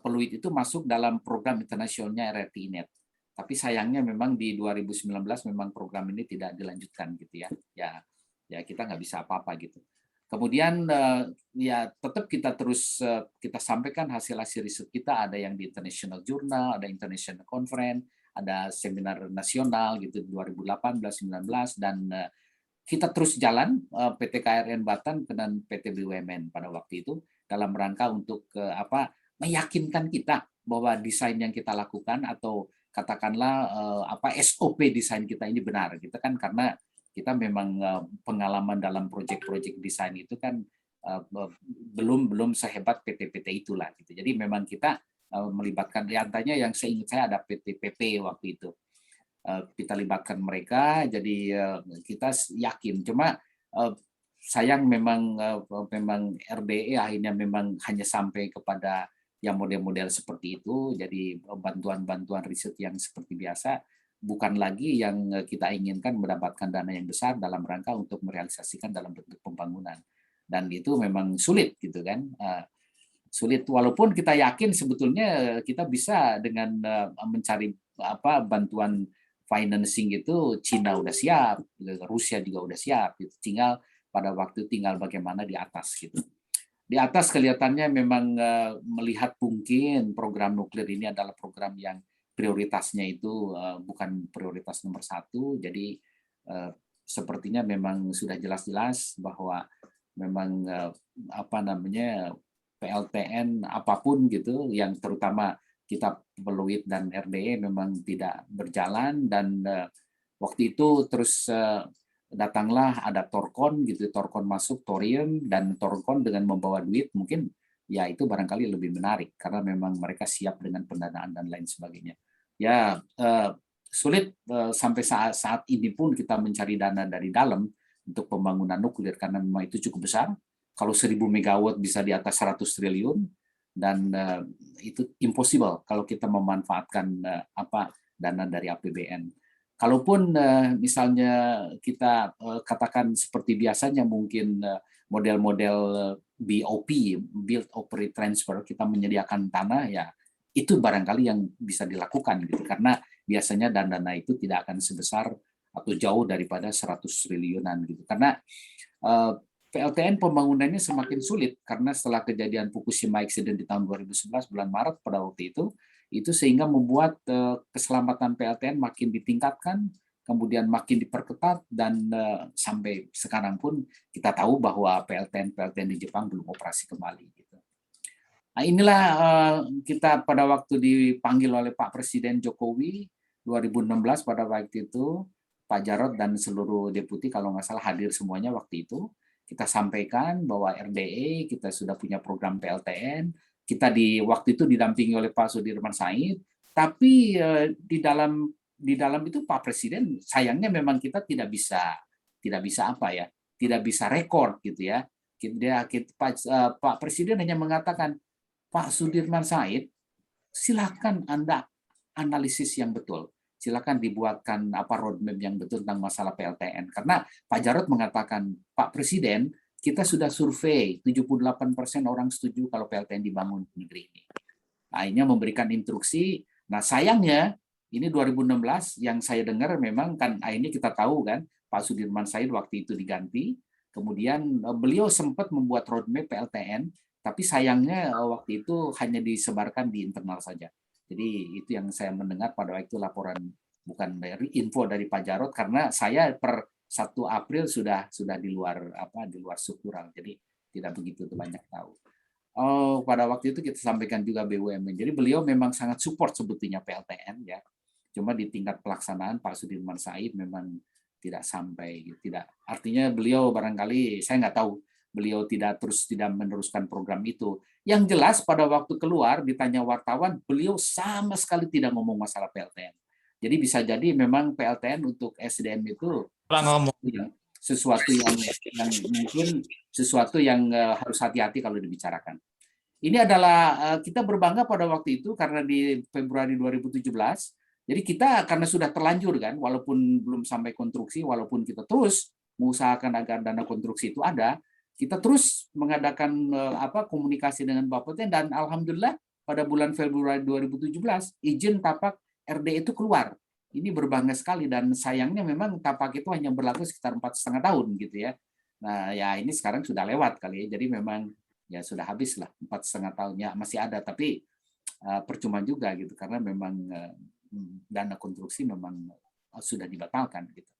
fluid itu masuk dalam program internasionalnya RRT-INET. Tapi sayangnya memang di 2019 memang program ini tidak dilanjutkan gitu ya. Ya kita nggak bisa apa-apa gitu. Kemudian ya tetap kita terus kita sampaikan hasil-hasil riset kita, ada yang di international journal, ada international conference, ada seminar nasional gitu 2018, 19, dan kita terus jalan PT KRN Batan dan PT BUMN pada waktu itu dalam rangka untuk meyakinkan kita bahwa desain yang kita lakukan atau katakanlah SOP desain kita ini benar gitu kan, karena kita memang pengalaman dalam proyek-proyek desain itu kan belum sehebat PT-PT itulah gitu. Jadi memang kita melibatkan, diantaranya yang seingat saya ada PT PP waktu itu. Kita libatkan mereka, jadi kita yakin. Cuma sayang memang RDE akhirnya memang hanya sampai kepada yang model-model seperti itu. Jadi bantuan-bantuan riset yang seperti biasa, bukan lagi yang kita inginkan mendapatkan dana yang besar dalam rangka untuk merealisasikan dalam bentuk pembangunan. Dan itu memang sulit gitu kan. Sulit, walaupun kita yakin sebetulnya kita bisa dengan mencari bantuan financing itu. Cina udah siap, Rusia juga udah siap, gitu. Tinggal pada waktu bagaimana di atas gitu. Di atas kelihatannya memang melihat mungkin program nuklir ini adalah program yang prioritasnya itu bukan prioritas nomor 1. Jadi sepertinya memang sudah jelas-jelas bahwa memang PLTN apapun gitu, yang terutama kita Peluit dan RDE memang tidak berjalan. Dan waktu itu terus datanglah ada Torkon gitu, Torkon masuk, Thorium, dan Torkon dengan membawa duit mungkin ya itu barangkali lebih menarik karena memang mereka siap dengan pendanaan dan lain sebagainya. Ya sulit sampai saat ini pun kita mencari dana dari dalam untuk pembangunan nuklir karena memang itu cukup besar. Kalau 1000 megawatt bisa di atas 100 triliun, dan itu impossible kalau kita memanfaatkan dana dari APBN. Kalaupun misalnya kita katakan seperti biasanya mungkin model-model BOP, Build Operate Transfer, kita menyediakan tanah, ya itu barangkali yang bisa dilakukan gitu, karena biasanya dana itu tidak akan sebesar atau jauh daripada 100 triliunan gitu. Karena PLTN pembangunannya semakin sulit karena setelah kejadian Fukushima accident di tahun 2011 bulan Maret pada waktu itu sehingga membuat keselamatan PLTN makin ditingkatkan, kemudian makin diperketat, dan sampai sekarang pun kita tahu bahwa PLTN di Jepang belum operasi kembali. Gitu. Nah, inilah kita pada waktu dipanggil oleh Pak Presiden Jokowi 2016 pada waktu itu, Pak Jarod dan seluruh deputi kalau nggak salah hadir semuanya waktu itu. Kita sampaikan bahwa RDE kita sudah punya program PLTN, kita di waktu itu didampingi oleh Pak Sudirman Said, tapi di dalam itu Pak Presiden sayangnya memang kita tidak bisa tidak bisa rekor gitu ya. Pak Presiden hanya mengatakan, Pak Sudirman Said, silakan Anda analisis yang betul. Silakan dibuatkan roadmap yang betul tentang masalah PLTN. Karena Pak Jarod mengatakan, Pak Presiden, kita sudah survei 78% orang setuju kalau PLTN dibangun di negeri ini. Nah, ini memberikan instruksi. Nah, sayangnya ini 2016 yang saya dengar memang kan ini kita tahu kan Pak Sudirman Said waktu itu diganti. Kemudian beliau sempat membuat roadmap PLTN, tapi sayangnya waktu itu hanya disebarkan di internal saja. Jadi itu yang saya mendengar pada waktu itu laporan, bukan dari info dari Pak Jarod, karena saya per 1 April sudah di luar struktural, jadi tidak begitu banyak tahu. Pada waktu itu kita sampaikan juga BUMN. Jadi beliau memang sangat support sebetulnya PLTN ya. Cuma di tingkat pelaksanaan Pak Sudirman Said memang tidak sampai, tidak. Artinya beliau barangkali saya nggak tahu beliau tidak meneruskan program itu. Yang jelas pada waktu keluar ditanya wartawan, beliau sama sekali tidak ngomong masalah PLTN. Jadi bisa jadi memang PLTN untuk SDM itu sesuatu yang harus hati-hati kalau dibicarakan. Ini adalah kita berbangga pada waktu itu karena di Februari 2017. Jadi kita karena sudah terlanjur kan, walaupun belum sampai konstruksi, walaupun kita terus mengusahakan agar dana konstruksi itu ada, kita terus mengadakan komunikasi dengan Bapeten, dan alhamdulillah pada bulan Februari 2017 izin tapak RD itu keluar. Ini berbangga sekali, dan sayangnya memang tapak itu hanya berlaku sekitar 4,5 tahun gitu ya. Nah, ya ini sekarang sudah lewat kali ya. Jadi memang ya sudah habis lah 4,5 tahun ya, masih ada tapi percuma juga gitu karena memang dana konstruksi memang sudah dibatalkan gitu.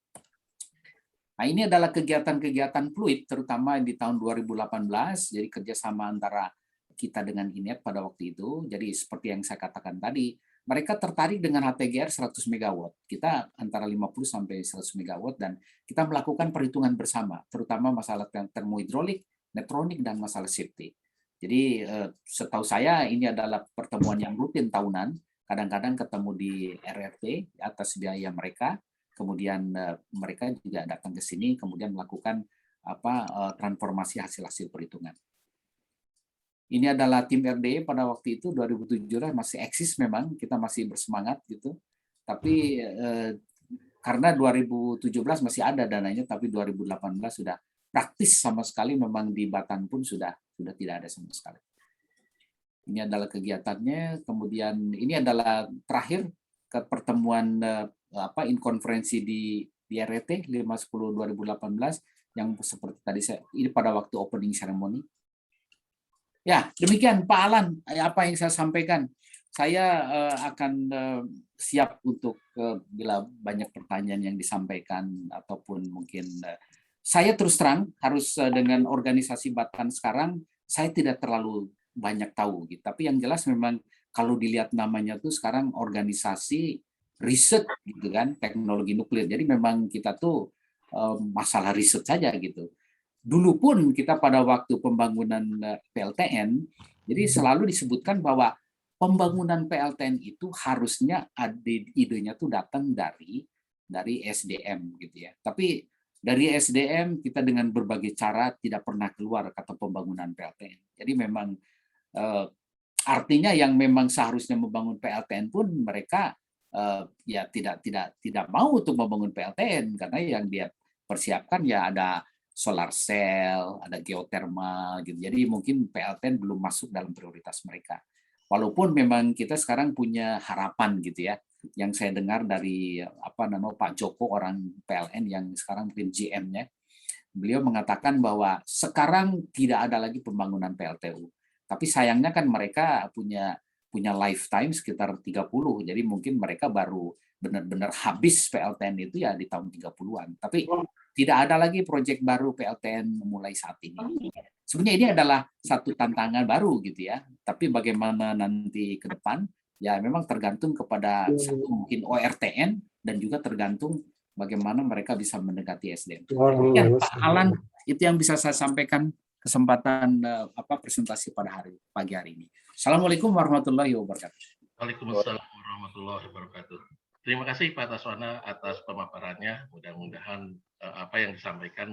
Nah, ini adalah kegiatan-kegiatan fluid terutama di tahun 2018, jadi kerjasama antara kita dengan INET pada waktu itu. Jadi seperti yang saya katakan tadi, mereka tertarik dengan HTGR 100 MW. Kita antara 50 sampai 100 MW dan kita melakukan perhitungan bersama, terutama masalah termohidrolik, netronik, dan masalah safety. Jadi setahu saya ini adalah pertemuan yang rutin tahunan, kadang-kadang ketemu di RRT atas biaya mereka, kemudian mereka juga datang ke sini, kemudian melakukan transformasi hasil-hasil perhitungan. Ini adalah tim RDE pada waktu itu 2017 masih eksis memang, kita masih bersemangat gitu. Tapi karena 2017 masih ada dananya, tapi 2018 sudah praktis sama sekali, memang di Batan pun sudah tidak ada sama sekali. Ini adalah kegiatannya. Kemudian ini adalah terakhir ke pertemuan konferensi di RRT 5-10 2018 yang seperti tadi ini pada waktu opening ceremony. Ya, demikian Pak Alan, apa yang saya sampaikan. Saya akan siap untuk bila banyak pertanyaan yang disampaikan ataupun mungkin saya terus terang harus dengan organisasi Batan sekarang saya tidak terlalu banyak tahu gitu. Tapi yang jelas memang kalau dilihat namanya tuh sekarang organisasi riset gitu kan, teknologi nuklir. Jadi memang kita tuh masalah riset saja gitu. Dulu pun kita pada waktu pembangunan PLTN, jadi selalu disebutkan bahwa pembangunan PLTN itu harusnya idenya tuh datang dari SDM gitu ya. Tapi dari SDM kita dengan berbagai cara tidak pernah keluar kata pembangunan PLTN. Jadi memang artinya yang memang seharusnya membangun PLTN pun mereka ya tidak mau untuk membangun PLTN karena yang dia persiapkan ya ada solar cell, ada geothermal gitu. Jadi mungkin PLTN belum masuk dalam prioritas mereka. Walaupun memang kita sekarang punya harapan gitu ya. Yang saya dengar dari Pak Joko, orang PLN yang sekarang mungkin GM-nya, beliau mengatakan bahwa sekarang tidak ada lagi pembangunan PLTU. Tapi sayangnya kan mereka punya lifetime sekitar 30. Jadi mungkin mereka baru benar-benar habis PLTN itu ya di tahun 30-an. Tapi tidak ada lagi proyek baru PLTN mulai saat ini. Sebenarnya ini adalah satu tantangan baru gitu ya. Tapi bagaimana nanti ke depan, ya memang tergantung kepada satu mungkin ORTN dan juga tergantung bagaimana mereka bisa mendekati SDM. Ya, Pak Alan, itu yang bisa saya sampaikan kesempatan presentasi pada pagi hari ini. Assalamualaikum warahmatullahi wabarakatuh. Waalaikumsalam warahmatullahi wabarakatuh. Terima kasih Pak Taswana atas pemaparannya. Mudah-mudahan apa yang disampaikan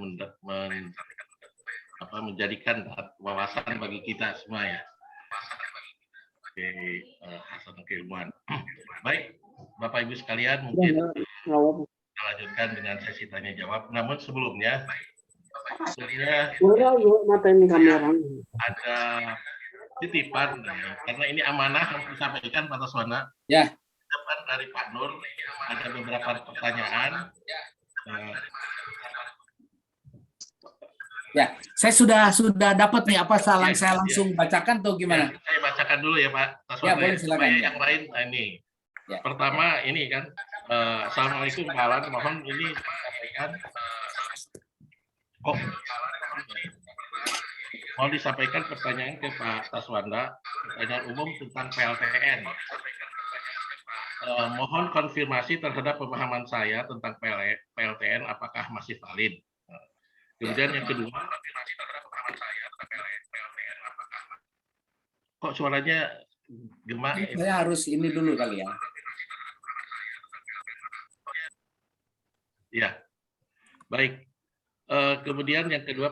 menjadikan wawasan bagi kita semua ya. Oke, hasil keilmuan. Baik, Bapak Ibu sekalian, mungkin kita lanjutkan dengan sesi tanya jawab. Namun sebelumnya, ada titipan karena ini amanah harus disampaikan Pak Taswana. Ya. Titipan dari Pak Nur, ada beberapa pertanyaan. Ya, saya sudah dapat nih apa saya langsung bacakan atau gimana? Ya, saya bacakan dulu ya Pak Taswana. Ya, boleh silakan. Ya. Yang lain ini. Ya. Pertama ini kan, Assalamualaikum Pak Alan, mohon ini disampaikan. Mau disampaikan pertanyaan ke Pak Taswanda, pertanyaan umum tentang PLTN. Mohon konfirmasi terhadap pemahaman saya tentang PLTN, apakah masih valid. Kemudian yang kedua, kok suaranya gemak? Saya harus ini dulu kali ya. Ya, baik. Kemudian yang kedua,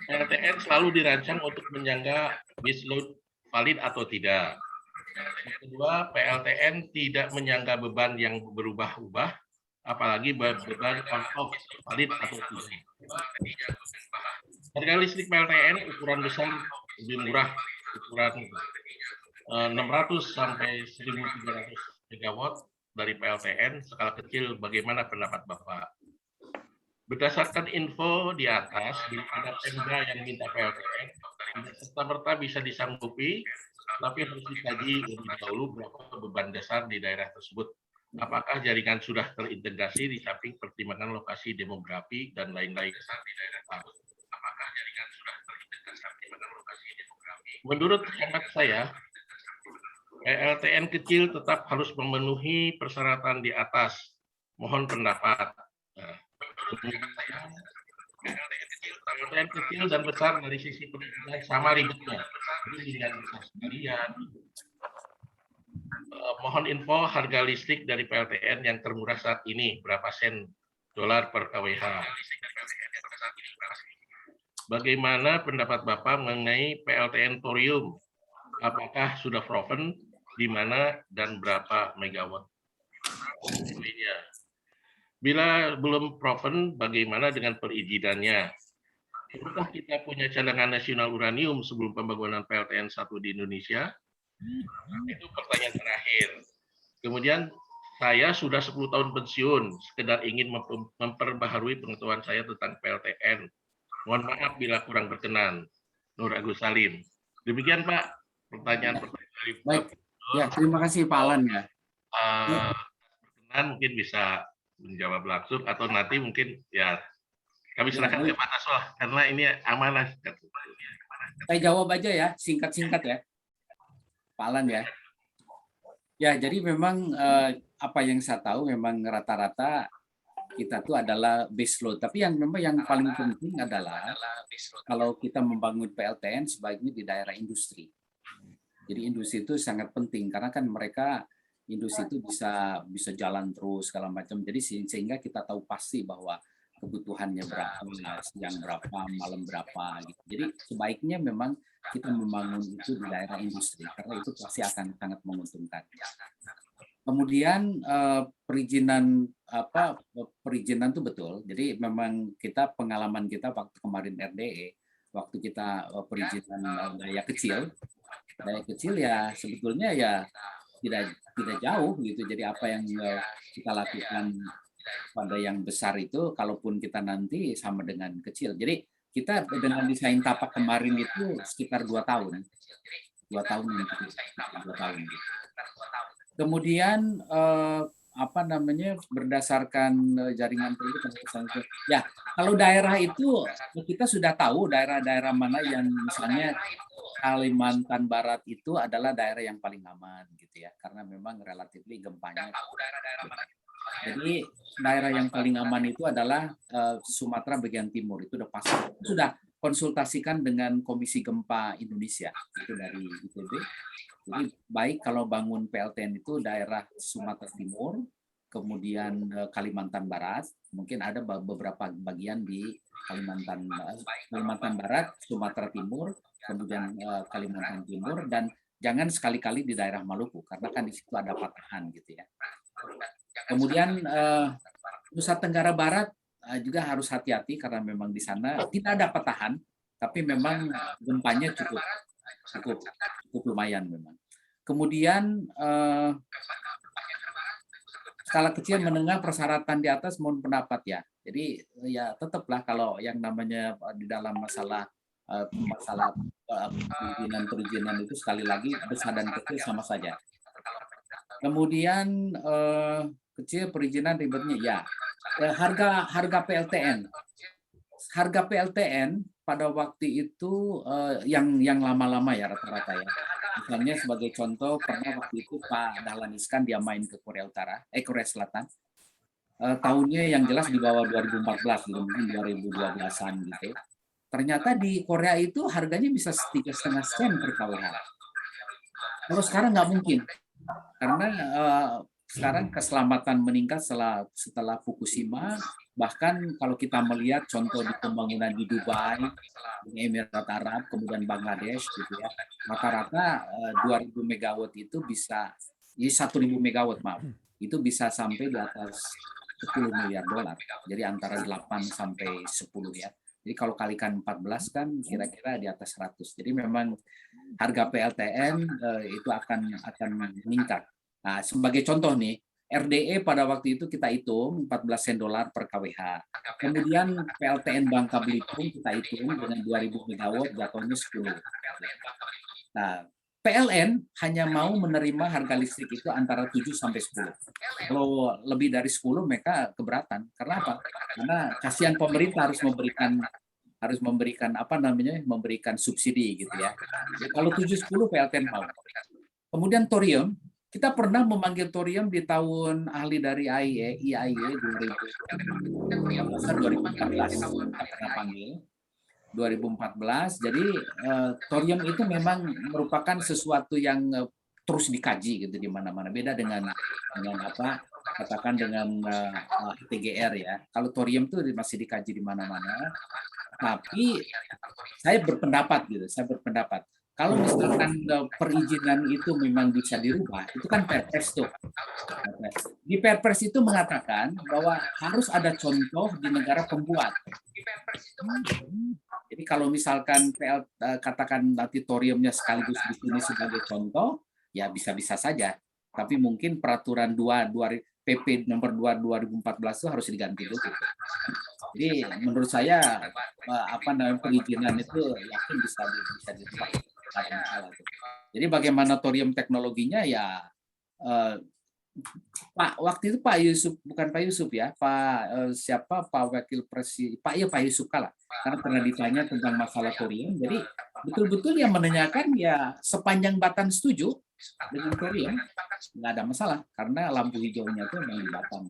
PLTN selalu dirancang untuk menyangga baseload valid atau tidak. Yang kedua, PLTN tidak menyangga beban yang berubah-ubah, apalagi beban on-off valid atau tidak. Harga listrik PLTN ukuran besar lebih murah, ukuran 600 sampai 1.300 MW dari PLTN. Skala kecil, bagaimana pendapat Bapak? Berdasarkan info di atas, bila ada Pemda yang minta PLTN, tidak serta-merta bisa disanggupi, tapi harus dikaji lebih dahulu berapa beban dasar di daerah tersebut. Apakah jaringan sudah terintegrasi di samping pertimbangan lokasi demografi dan lain-lain. Menurut hemat saya, PLTN kecil tetap harus memenuhi persyaratan di atas. Mohon pendapat. Nah, PLTN kecil dan besar dari sisi perizinan sama ribetnya. Perizinan besar sekalian. Mohon info harga listrik dari PLTN yang termurah saat ini, berapa sen dolar per kWh. Bagaimana pendapat Bapak mengenai PLTN thorium? Apakah sudah proven, di mana, dan berapa megawatt? Bila belum proven, bagaimana dengan perizinannya? Apakah kita punya cadangan nasional uranium sebelum pembangunan PLTN 1 di Indonesia? Itu pertanyaan terakhir. Kemudian, saya sudah 10 tahun pensiun, sekedar ingin memperbaharui pengetahuan saya tentang PLTN. Mohon maaf bila kurang berkenan. Nur Agus Salim. Demikian, Pak, pertanyaan-pertanyaan dari Pak. Baik. Ya, terima kasih Pak Alan ya. Berkenan mungkin bisa menjawab langsung atau nanti mungkin ya kami serahkan ke Pak Nasrul karena ini amanah. Saya jawab aja ya, singkat-singkat ya, Pak Alan ya. Ya, jadi memang apa yang saya tahu memang rata-rata kita tuh adalah base load. Tapi yang memang yang paling penting adalah kalau kita membangun PLTN sebaiknya di daerah industri. Jadi industri itu sangat penting karena kan mereka industri itu bisa jalan terus segala macam. Jadi sehingga kita tahu pasti bahwa kebutuhannya berapa, siang berapa, malam berapa gitu. Jadi sebaiknya memang kita membangun itu di daerah industri karena itu pasti akan sangat menguntungkan. Kemudian perizinan itu betul. Jadi memang kita pengalaman kita waktu kemarin RDE, waktu kita perizinan daya kecil ya sebetulnya ya tidak jauh gitu. Jadi apa yang kita lakukan pada yang besar itu, kalaupun kita nanti sama dengan kecil. Jadi kita dengan desain tapak kemarin itu sekitar 2 tahun. 2 tahun. Kemudian berdasarkan jaringan ya kalau daerah itu kita sudah tahu daerah-daerah mana yang misalnya Kalimantan Barat itu adalah daerah yang paling aman gitu ya karena memang relatif gempanya. Jadi daerah yang paling aman itu adalah Sumatera bagian timur itu udah pasti. Sudah konsultasikan dengan Komisi Gempa Indonesia itu dari ITB. Jadi baik kalau bangun PLTN itu daerah Sumatera Timur, kemudian Kalimantan Barat, mungkin ada beberapa bagian di Kalimantan Barat, Sumatera Timur, kemudian Kalimantan Timur, dan jangan sekali-kali di daerah Maluku karena kan di situ ada patahan gitu ya. Kemudian Nusa Tenggara Barat juga harus hati-hati karena memang di sana tidak ada patahan, tapi memang gempanya cukup lumayan memang. Kemudian skala kecil menengah persyaratan di atas mohon pendapat ya. Jadi ya tetaplah kalau yang namanya di dalam masalah perizinan itu sekali lagi besar dan kecil sama saja. Kemudian kecil perizinan ribetnya ya. Harga PLTN. Harga PLTN pada waktu itu yang lama-lama ya rata-rata ya. Misalnya sebagai contoh pernah waktu itu Pak Dahlan Iskan dia main ke Korea Selatan. Tahunnya yang jelas di bawah 2014 mungkin 2012-an gitu. Ternyata di Korea itu harganya bisa 3,5 sen per kWh. Kalau sekarang nggak mungkin. Karena sekarang keselamatan meningkat setelah Fukushima. Bahkan kalau kita melihat contoh di pembangunan di Dubai, di Emirat Arab, kemudian Bangladesh, gitu ya, rata-rata 2.000 megawatt itu bisa, 1.000 megawatt maaf, itu bisa sampai di atas 10 miliar dolar. Jadi antara 8 sampai 10 ya. Jadi kalau kalikan 14 kan kira-kira di atas 100. Jadi memang harga PLTN itu akan meningkat. Nah, sebagai contoh nih, RDE pada waktu itu kita hitung 14 sen dolar per kWh. Kemudian PLTN Bangka Belitung kita hitung dengan 2000 megawatt jatuhnya 10. Nah, PLN hanya mau menerima harga listrik itu antara 7 sampai 10. Kalau lebih dari 10 mereka keberatan. Karena apa? Karena kasihan pemerintah harus memberikan apa namanya? Memberikan subsidi gitu ya. Jadi kalau 7-10 PLN mau. Kemudian thorium, kita pernah memanggil thorium di tahun ahli dari IAEA 2014 kita pernah panggil 2014. Jadi thorium itu memang merupakan sesuatu yang terus dikaji gitu di mana-mana. Beda dengan apa katakan dengan TGR ya. Kalau thorium itu masih dikaji di mana-mana. Tapi saya berpendapat kalau misalkan perizinan itu memang bisa dirubah, itu kan Perpres tuh. Di Perpres itu mengatakan bahwa harus ada contoh di negara pembuat. Jadi kalau misalkan katakan nanti thoriumnya sekaligus di sini sebagai contoh, ya bisa-bisa saja. Tapi mungkin peraturan PP nomor 2 2014 itu harus diganti dulu. Jadi menurut saya apa namanya perizinan itu yakin bisa dirubah. Jadi bagaimana thorium teknologinya ya Pak waktu itu Pak Yusuf bukan Pak Yusuf ya siapa Pak Wakil Presiden Pak Yusuf Kala karena pernah ditanya tentang masalah thorium jadi betul-betul yang menanyakan ya sepanjang Batam setuju dengan thorium nggak ada masalah karena lampu hijaunya itu memang di Batam.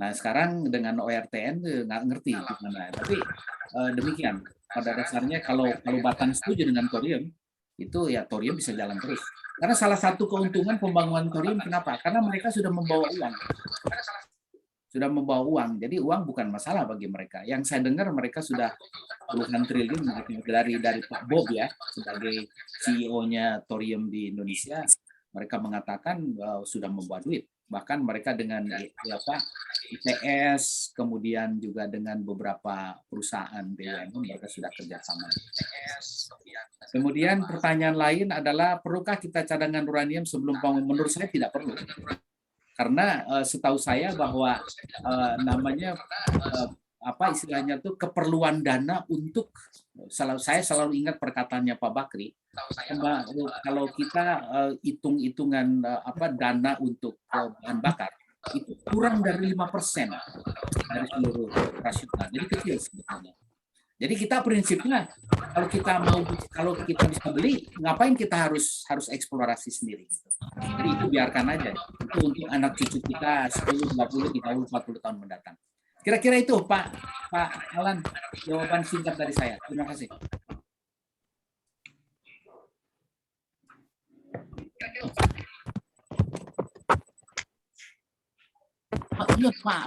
Nah sekarang dengan ORTN nggak ngerti gimana tapi demikian pada dasarnya kalau Batam setuju dengan thorium itu ya thorium bisa jalan terus. Karena salah satu keuntungan pembangunan thorium kenapa? Karena mereka sudah membawa uang. Jadi uang bukan masalah bagi mereka. Yang saya dengar mereka sudah puluhan triliun dari Pak Bob ya sebagai CEO-nya thorium di Indonesia. Mereka mengatakan sudah membawa duit. Bahkan mereka dengan ITS, kemudian juga dengan beberapa perusahaan BUMN mereka sudah kerjasama. Kemudian pertanyaan lain adalah perlukah kita cadangan uranium sebelum bangun? Menurut saya tidak perlu. Karena setahu saya bahwa namanya apa istilahnya tuh keperluan dana untuk saya selalu ingat perkataannya Pak Bakri kalau kita hitung-hitungan dana untuk bahan bakar itu kurang dari 5% dari seluruh operasional jadi kecil sebetulnya. Jadi kita prinsipnya kalau kita bisa beli ngapain kita harus eksplorasi sendiri gitu. Jadi itu biarkan aja itu untuk anak cucu kita 10, 20, 30, 40 tahun mendatang. Kira-kira itu Pak Alan jawaban singkat dari saya. Terima kasih.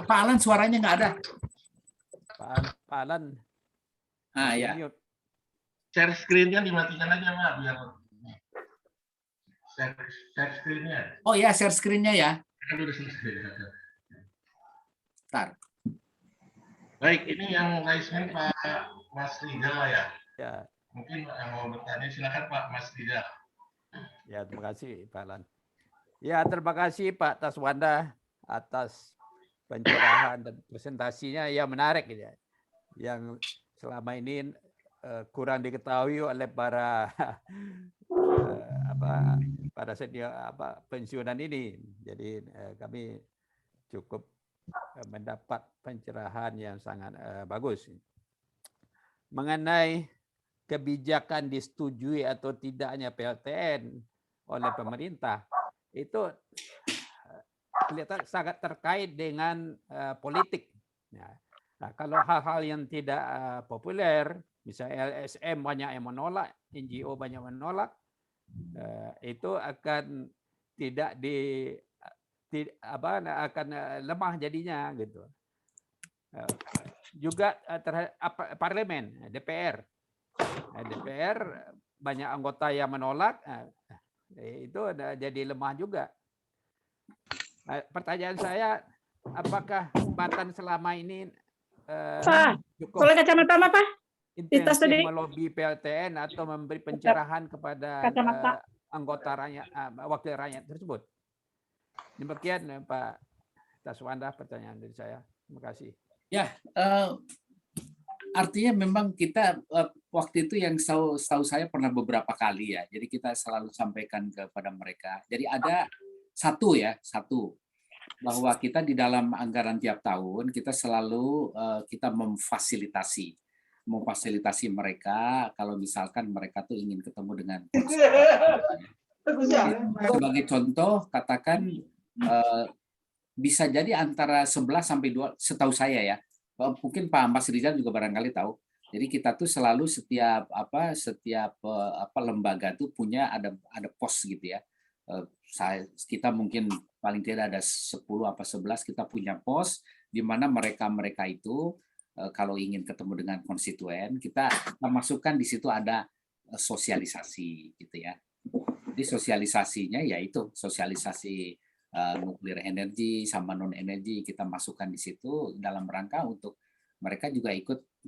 Pak Alan suaranya nggak ada. Pak Alan. Ya. Share screen-nya dimatikan aja Pak biar share screen-nya. Oh ya share screen-nya ya. Kan udah selesai. Bentar. Baik, ini yang raise hand Pak Mas Rizal ya. Ya. Mungkin yang mau bertanya silakan Pak Mas Rizal. Ya, terima kasih Pak Alan. Ya, terima kasih Pak Taswanda atas pencerahan dan presentasinya yang menarik ya. Yang selama ini kurang diketahui oleh para para senior pensiunan ini. Jadi kami cukup mendapat pencerahan yang sangat bagus. Mengenai kebijakan disetujui atau tidaknya PLTN oleh pemerintah, itu kelihatan sangat terkait dengan politik. Nah, kalau hal-hal yang tidak populer, misalnya LSM banyak yang menolak, NGO banyak menolak, itu akan tidak akan lemah jadinya gitu. Juga terhadap parlemen DPR banyak anggota yang menolak, itu jadi lemah juga. Pertanyaan saya, apakah Batam selama ini cukup boleh kacamata Pak? intensif melobi PLTN atau memberi pencerahan kepada anggota rakyat, wakil rakyat tersebut? Demikian Pak Taswanda pertanyaan dari saya. Terima kasih. Ya, artinya memang kita waktu itu yang setahu saya pernah beberapa kali ya. Jadi kita selalu sampaikan kepada mereka. Jadi ada satu bahwa kita di dalam anggaran tiap tahun kita selalu kita memfasilitasi mereka kalau misalkan mereka tuh ingin ketemu dengan sebagai contoh katakan bisa jadi antara 11 sampai 2 setahu saya ya. Mungkin Pak Mas Rizal juga barangkali tahu. Jadi kita tuh selalu setiap lembaga tuh punya ada pos gitu ya. Kita mungkin paling tidak ada 10 apa 11 kita punya pos di mana mereka itu kalau ingin ketemu dengan konstituen kita masukkan di situ ada sosialisasi gitu ya. Jadi sosialisasinya yaitu sosialisasi nuklir energi sama non energi kita masukkan di situ dalam rangka untuk mereka juga ikut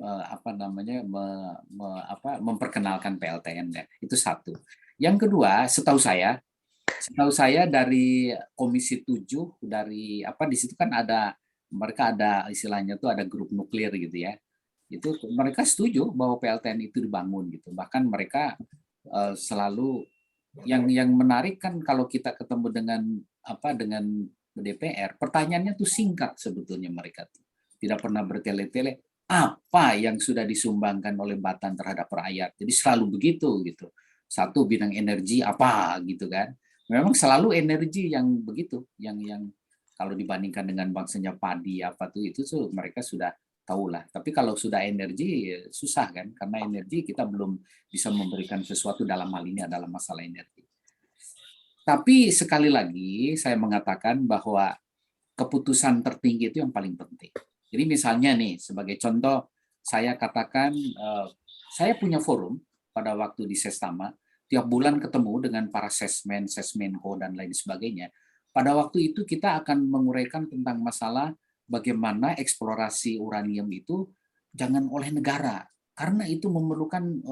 memperkenalkan PLTN ya. Itu satu. Yang kedua, setahu saya dari Komisi 7 dari di situ kan mereka ada istilahnya tuh ada grup nuklir gitu ya. Itu mereka setuju bahwa PLTN itu dibangun gitu. Bahkan mereka selalu yang menarik kan kalau kita ketemu dengan DPR, pertanyaannya tuh singkat sebetulnya mereka tuh. Tidak pernah bertele-tele apa yang sudah disumbangkan oleh Batan terhadap rakyat. Jadi selalu begitu gitu. Satu bidang energi apa gitu kan. Memang selalu energi yang begitu, yang kalau dibandingkan dengan bangsanya padi itu tuh mereka sudah tahu lah. Tapi kalau sudah energi susah kan, karena energi kita belum bisa memberikan sesuatu dalam hal ini adalah masalah energi. Tapi sekali lagi saya mengatakan bahwa keputusan tertinggi itu yang paling penting. Jadi misalnya nih sebagai contoh saya katakan saya punya forum pada waktu di Sestama tiap bulan ketemu dengan para sesmenko dan lain sebagainya. Pada waktu itu kita akan menguraikan tentang masalah bagaimana eksplorasi uranium itu jangan oleh negara karena itu memerlukan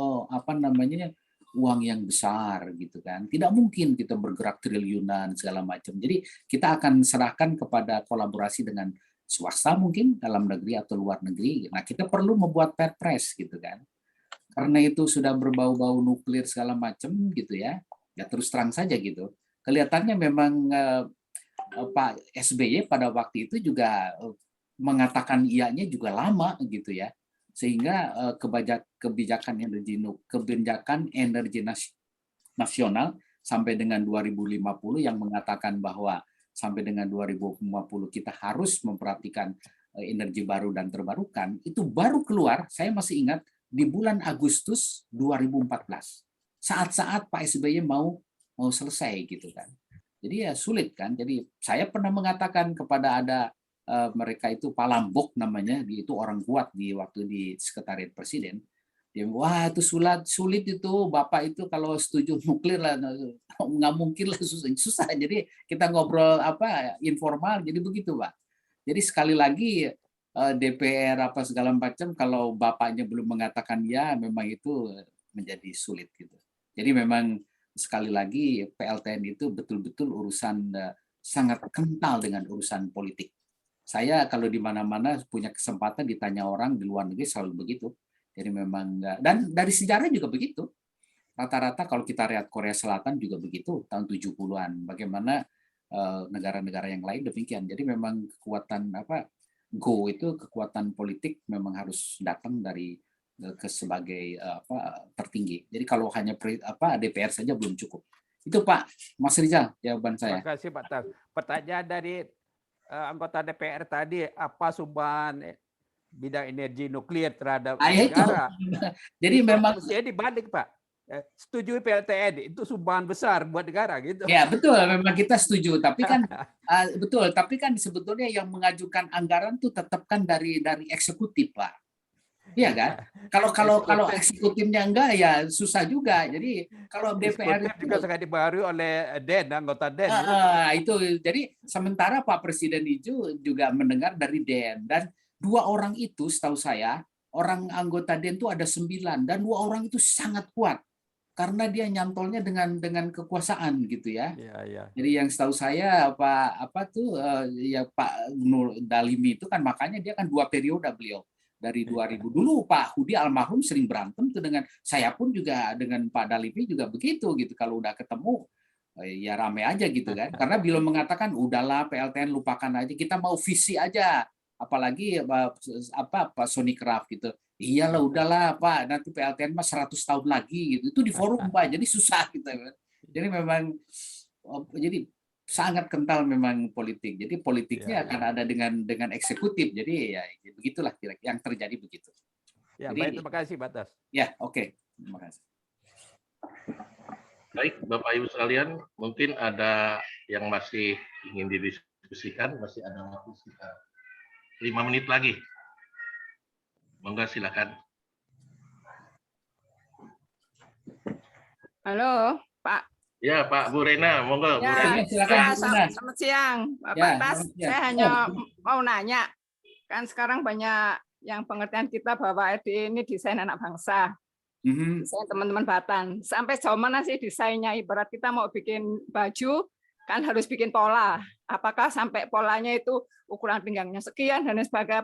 uang yang besar gitu kan. Tidak mungkin kita bergerak triliunan segala macam. Jadi kita akan serahkan kepada kolaborasi dengan swasta mungkin dalam negeri atau luar negeri. Nah, kita perlu membuat perpres gitu kan. Karena itu sudah berbau-bau nuklir segala macam gitu ya. Ya terus terang saja gitu. Kelihatannya memang Pak SBY pada waktu itu juga mengatakan iyanya juga lama gitu ya. Sehingga kebijakan energi nasional sampai dengan 2050 yang mengatakan bahwa sampai dengan 2050 kita harus memperhatikan energi baru dan terbarukan, itu baru keluar, saya masih ingat, di bulan Agustus 2014. Saat-saat Pak SBY mau selesai gitu kan. Jadi ya sulit kan. Jadi saya pernah mengatakan kepada mereka itu Pak Lambok namanya, itu orang kuat waktu di Sekretariat Presiden. Dia wah itu sulit itu Bapak itu kalau setuju nuklir lah nggak mungkin lah susah. Jadi kita ngobrol informal jadi begitu Pak. Jadi sekali lagi DPR segala macam kalau Bapaknya belum mengatakan ya memang itu menjadi sulit gitu. Jadi memang sekali lagi PLTN itu betul-betul urusan sangat kental dengan urusan politik. Saya kalau di mana-mana punya kesempatan ditanya orang di luar negeri selalu begitu. Jadi memang dan dari sejarah juga begitu. Rata-rata kalau kita lihat Korea Selatan juga begitu tahun 70-an. Bagaimana negara-negara yang lain demikian. Jadi memang kekuatan kekuatan politik memang harus datang dari sebagai tertinggi. Jadi kalau hanya DPR saja belum cukup. Itu Pak Mas Rizal jawaban saya. Terima kasih Pak Tas. Pertanyaan dari anggota DPR tadi, apa sumbangan bidang energi nuklir terhadap negara? Jadi memang saya dibalik Pak. Setuju PLTN itu sumbangan besar buat negara gitu. Ya betul, memang kita setuju. Tapi kan betul. Tapi kan sebetulnya yang mengajukan anggaran tuh tetap kan dari eksekutif Pak. Iya kan? Kalau eksekutifnya enggak ya susah juga. Jadi kalau DPR itu juga sangat dipengaruhi oleh anggota DEN. Itu jadi sementara Pak Presiden itu juga mendengar dari DEN dan 2 orang itu setahu saya orang anggota DEN itu ada 9 dan 2 orang itu sangat kuat. karena dia nyantolnya dengan kekuasaan gitu ya. Iya, iya. Jadi yang setahu saya ya Pak Nur Dalimi itu kan makanya dia kan 2 periode beliau dari 2000 dulu Pak Hudi almarhum sering berantem tuh dengan saya pun juga dengan Pak Dalimi juga begitu gitu kalau udah ketemu ya rame aja gitu kan karena beliau mengatakan udahlah PLTN lupakan aja kita mau visi aja apalagi Pak Sony Craft gitu. Iyalah udahlah Pak nanti PLTN mah 100 tahun lagi gitu. Itu di forum Pak jadi susah gitu kan. Jadi memang jadi sangat kental memang politik. Jadi politiknya akan ada dengan eksekutif. Jadi ya begitulah kira-kira yang terjadi begitu. Ya, Jadi, baik, terima kasih Pak Tas. Ya, oke. Terima kasih. Baik, Bapak Ibu sekalian, mungkin ada yang masih ingin didiskusikan, masih ada waktu sekitar 5 menit lagi. Monggo silakan. Halo, Pak. Ya, Pak Bu Rena, monggo. Bu Ya, Rena. silakan, Bu Rena. selamat siang, Bapak Ya, Tas. selamat siang. Saya hanya mau nanya, kan sekarang banyak yang pengertian kita bahwa RDE ini desain anak bangsa, desain teman-teman Batan. Sampai sejauh mana sih desainnya? Ibarat kita mau bikin baju, kan harus bikin pola. Apakah sampai polanya itu ukuran pinggangnya sekian dan sebagainya,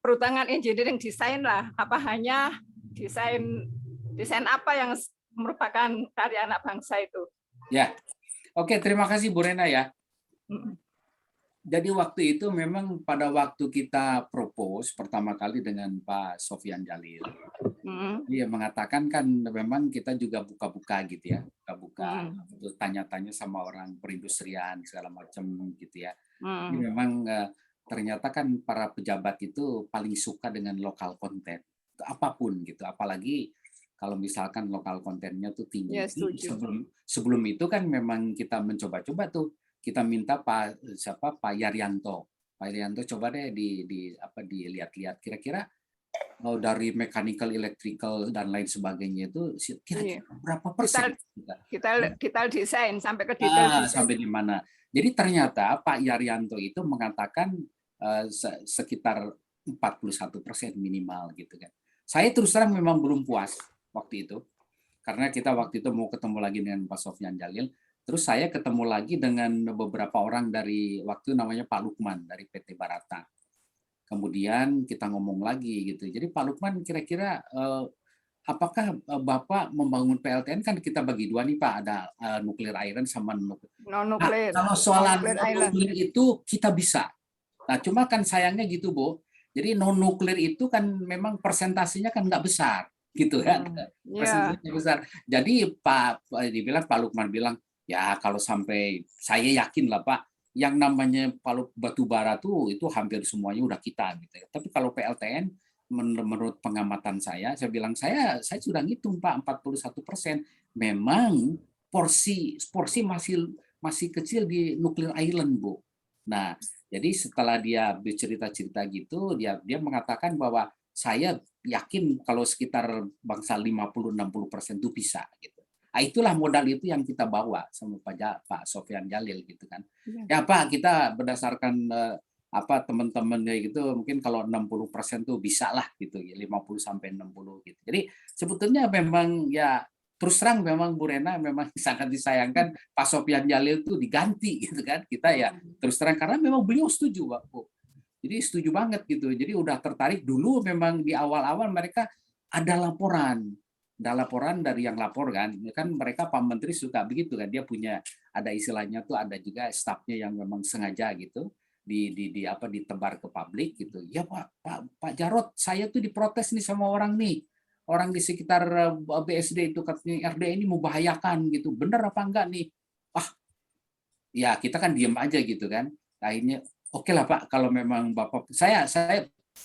peruntukan engineering desain lah. Apa hanya desain apa yang merupakan karya anak bangsa itu? Ya, oke, terima kasih Bu Rena ya. Jadi waktu itu memang pada waktu kita propose pertama kali dengan Pak Sofyan Jalil, dia mengatakan kan memang kita juga buka-buka gitu ya, buka-buka, tanya-tanya sama orang perindustrian segala macam gitu ya. Jadi memang ternyata kan para pejabat itu paling suka dengan lokal konten, apapun gitu, apalagi kalau misalkan lokal kontennya tuh tinggi. Ya, sebelum itu kan memang kita mencoba-coba tuh. Kita minta Pak Yaryanto. Pak Yaryanto coba deh dilihat-lihat kira-kira dari mechanical, electrical dan lain sebagainya itu kira-kira berapa persen kita desain sampai ke detail sampai di mana. Jadi ternyata Pak Yaryanto itu mengatakan sekitar 41% minimal gitu kan. Saya terus terang memang belum puas waktu itu. Karena kita waktu itu mau ketemu lagi dengan Pak Sofyan Jalil. Terus saya ketemu lagi dengan beberapa orang dari waktu namanya Pak Lukman dari PT Barata. Kemudian kita ngomong lagi gitu. Jadi Pak Lukman kira-kira apakah Bapak membangun PLTN kan kita bagi dua nih Pak, ada nuklir iron sama non-nuklir. Kalau soal nuklir itu kita bisa. Nah cuma kan sayangnya gitu Bu. Jadi non-nuklir itu kan memang persentasinya kan nggak besar gitu kan. Persentasinya besar. Jadi Pak Lukman bilang ya kalau sampai saya yakin lah Pak, yang namanya batu bara itu hampir semuanya udah kita gitu ya. Tapi kalau PLTN menurut pengamatan saya bilang saya sudah ngitung Pak 41%. Memang porsi masih kecil di nuklir island Bu. Nah, jadi setelah dia bercerita-cerita gitu, dia mengatakan bahwa saya yakin kalau sekitar bangsa 50-60% itu bisa gitu. Nah, itulah modal itu yang kita bawa sama Pak Sofyan Jalil gitu kan. Ya Pak, kita berdasarkan teman-temannya gitu mungkin kalau 60% tuh bisa lah gitu ya, 50 sampai 60 gitu. Jadi sebetulnya memang ya terus terang memang Bu Rena memang sangat disayangkan Pak Sofyan Jalil tuh diganti gitu kan. Kita ya terus terang karena memang beliau setuju Pak Bu. Jadi setuju banget gitu. Jadi udah tertarik dulu memang di awal-awal mereka ada laporan dari yang lapor kan mereka Pak Menteri suka begitu kan, dia punya ada istilahnya tuh ada juga stafnya yang memang sengaja gitu ditebar ke publik gitu. Ya Pak Jarod, saya tuh diprotes nih sama orang di sekitar BSD itu katanya RDE ini membahayakan gitu, bener apa enggak nih? Ya kita kan diem aja gitu kan. Akhirnya oke lah Pak, kalau memang Bapak saya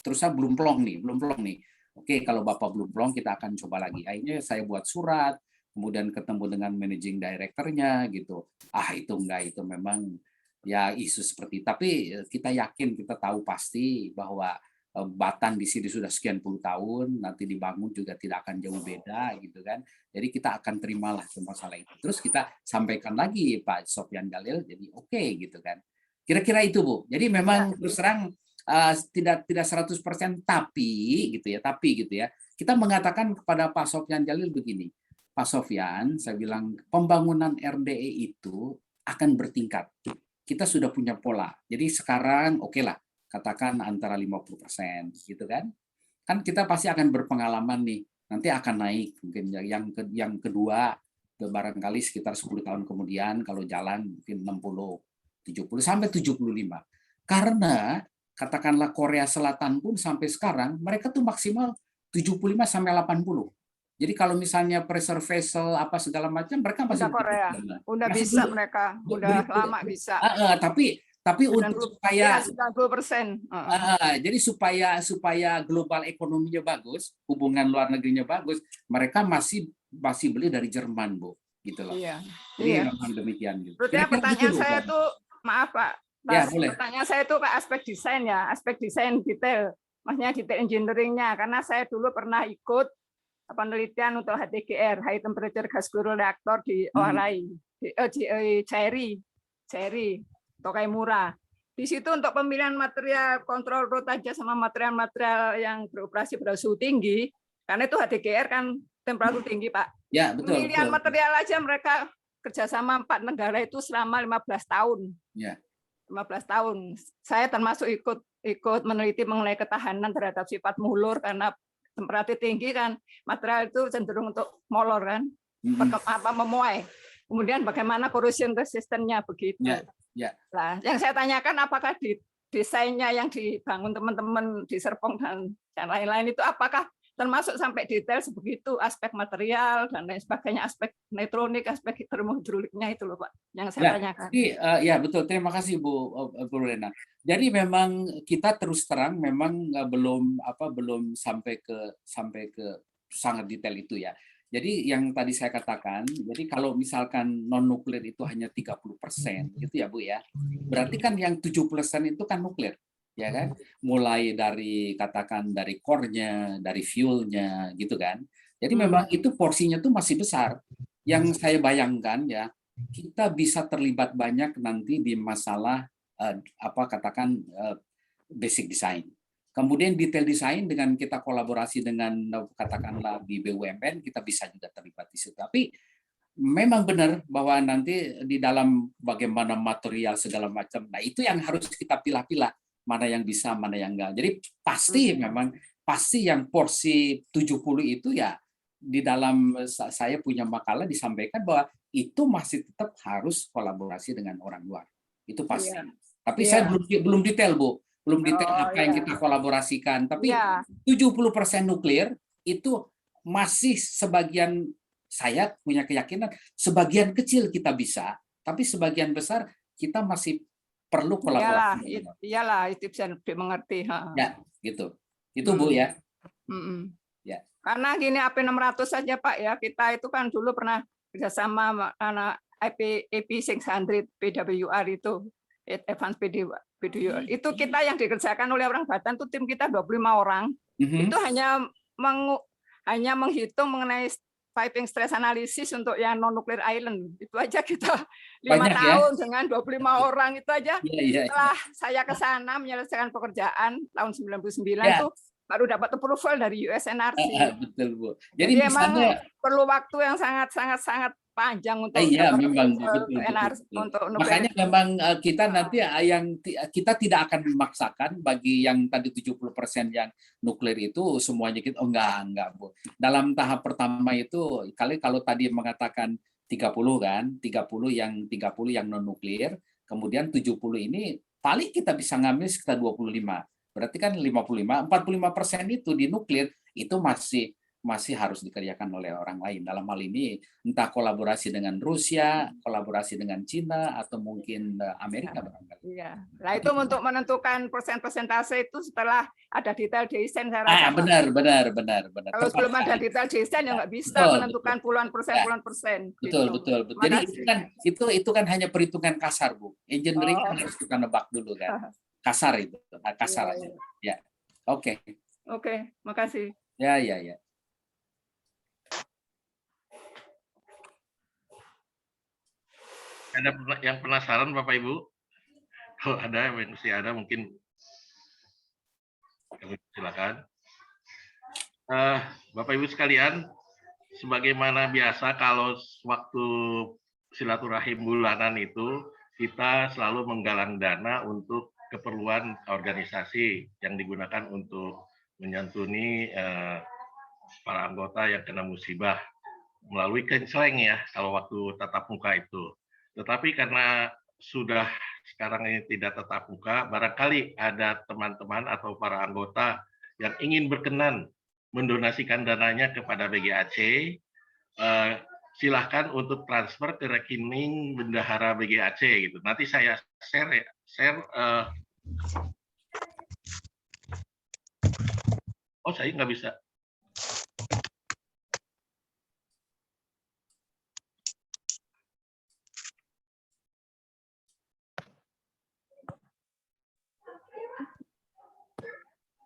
terusnya belum plong nih. Oke, kalau Bapak belum plong, kita akan coba lagi. Akhirnya saya buat surat, kemudian ketemu dengan managing director-nya gitu. Itu memang ya isu seperti. Tapi kita yakin, kita tahu pasti bahwa Batan di sini sudah sekian puluh tahun, nanti dibangun juga tidak akan jauh beda gitu kan. Jadi kita akan terimalah masalah itu. Terus kita sampaikan lagi Pak Sofyan Jalil, jadi oke gitu kan. Kira-kira itu Bu. Jadi memang terus terang tidak 100% tapi gitu ya kita mengatakan kepada Pak Sofyan Jalil begini, Pak Sofyan, saya bilang pembangunan RDE itu akan bertingkat. Kita sudah punya pola. Jadi sekarang oke lah, katakan antara 50%, gitu kan? Kan kita pasti akan berpengalaman nih. Nanti akan naik mungkin yang kedua barangkali sekitar 10 tahun kemudian kalau jalan mungkin 60, 70 sampai 75. Karena katakanlah Korea Selatan pun sampai sekarang mereka tuh maksimal 75 sampai 80. Jadi kalau misalnya pressure vessel apa segala macam mereka masih Korea udah bisa mereka, udah lama bisa. Tapi untuk supaya 90%. Jadi supaya global ekonominya bagus, hubungan luar negerinya bagus, mereka masih beli dari Jerman, Bu, gitu loh. Iya. Jadi memang demikian gitu. Berarti pertanyaan saya tuh, maaf Pak, ya, boleh. Pertanyaan saya tuh ke aspek desain ya, aspek desain detail, maksudnya detail engineering-nya, karena saya dulu pernah ikut penelitian untuk HTGR, High Temperature Gas Giron Reactor di Ohrai, di Cherry, Tokaimura. Di situ untuk pemilihan material kontrol root aja sama material-material yang beroperasi pada suhu tinggi, karena itu HTGR kan temperatur tinggi, Pak. Ya, betul. Pemilihan material aja mereka kerjasama 4 negara itu selama 15 tahun. Ya. 15 tahun. Saya termasuk ikut meneliti mengenai ketahanan terhadap sifat mulur karena temperatur tinggi kan material itu cenderung untuk molor kan, memuai. Kemudian bagaimana corrosion resistennya begitu. Ya. Nah, yang saya tanyakan apakah di desainnya yang dibangun teman-teman di Serpong dan lain-lain itu apakah termasuk sampai detail sebegitu aspek material dan lain sebagainya, aspek neutronik, aspek termohidroliknya itu loh Pak yang saya tanyakan. Jadi, ya betul, terima kasih Bu Rena. Jadi memang kita terus terang memang belum sampai ke sangat detail itu ya. Jadi yang tadi saya katakan, jadi kalau misalkan non nuklir itu hanya 30% gitu ya Bu ya. Berarti kan yang 70% itu kan nuklir. Ya kan, mulai dari katakan dari core-nya, dari fuel-nya, gitu kan. Jadi memang itu porsinya tuh masih besar. Yang saya bayangkan ya, kita bisa terlibat banyak nanti di masalah basic design. Kemudian detail design dengan kita kolaborasi dengan katakanlah di BUMN kita bisa juga terlibat di situ. Tapi memang benar bahwa nanti di dalam bagaimana material segala macam, nah itu yang harus kita pilah-pilah. Mana yang bisa, mana yang enggak. Jadi pasti yang porsi 70 itu ya di dalam saya punya makalah disampaikan bahwa itu masih tetap harus kolaborasi dengan orang luar. Itu pasti. Tapi saya belum detail, Bu. Belum detail apa yang kita kolaborasikan. Tapi 70% nuklir itu masih sebagian, saya punya keyakinan sebagian kecil kita bisa, tapi sebagian besar kita masih perlu kolaborasi. Iyalah, itu bisa dimengerti. Ya, gitu. Itu Bu ya. Ya. Karena gini AP600 saja Pak ya, kita itu kan dulu pernah kerjasama anak AP600 PWR itu, Advanced PWR. Itu kita yang dikerjakan oleh orang Batan itu tim kita 25 orang. Itu hanya menghitung mengenai piping stress analysis untuk yang non nuclear island itu aja kita 5 tahun ya? Dengan 25 orang itu aja. Setelah saya ke sana menyelesaikan pekerjaan tahun 99 itu baru dapat approval dari USNRC. Betul Bu. Jadi memang perlu waktu yang sangat panjang untuk memang betul. Makanya memang kita nanti yang kita tidak akan memaksakan bagi yang tadi 70% yang nuklir itu semuanya kita enggak Bu. Dalam tahap pertama itu kalau tadi mengatakan 30 kan, 30 yang non nuklir, kemudian 70 ini paling kita bisa ngambil sekitar 25. Berarti kan 45 45% itu di nuklir itu masih harus dikerjakan oleh orang lain. Dalam hal ini entah kolaborasi dengan Rusia, kolaborasi dengan Cina, atau mungkin Amerika barangkali. Iya. Nah itu untuk menentukan persentase itu setelah ada detail desain saya rasa. Benar. Kalau belum ada detail desain ya nggak bisa menentukan puluhan persen. Betul. Jadi itu kan hanya perhitungan kasar Bu. Engineering kan harus kita nebak dulu kan. Kasar itu, kasar aja. Ya. Oke, makasih. Ya. Ada yang penasaran Bapak Ibu? Kalau ada, masih ada mungkin. Silakan. Bapak Ibu sekalian, sebagaimana biasa kalau waktu silaturahim bulanan itu kita selalu menggalang dana untuk keperluan organisasi yang digunakan untuk menyantuni para anggota yang kena musibah melalui konseling ya kalau waktu tatap muka itu. Tetapi karena sudah sekarang ini tidak tatap muka, barangkali ada teman-teman atau para anggota yang ingin berkenan mendonasikan dananya kepada BGAC, silahkan untuk transfer ke rekening bendahara BGAC gitu. Nanti saya share. Oh, saya nggak bisa.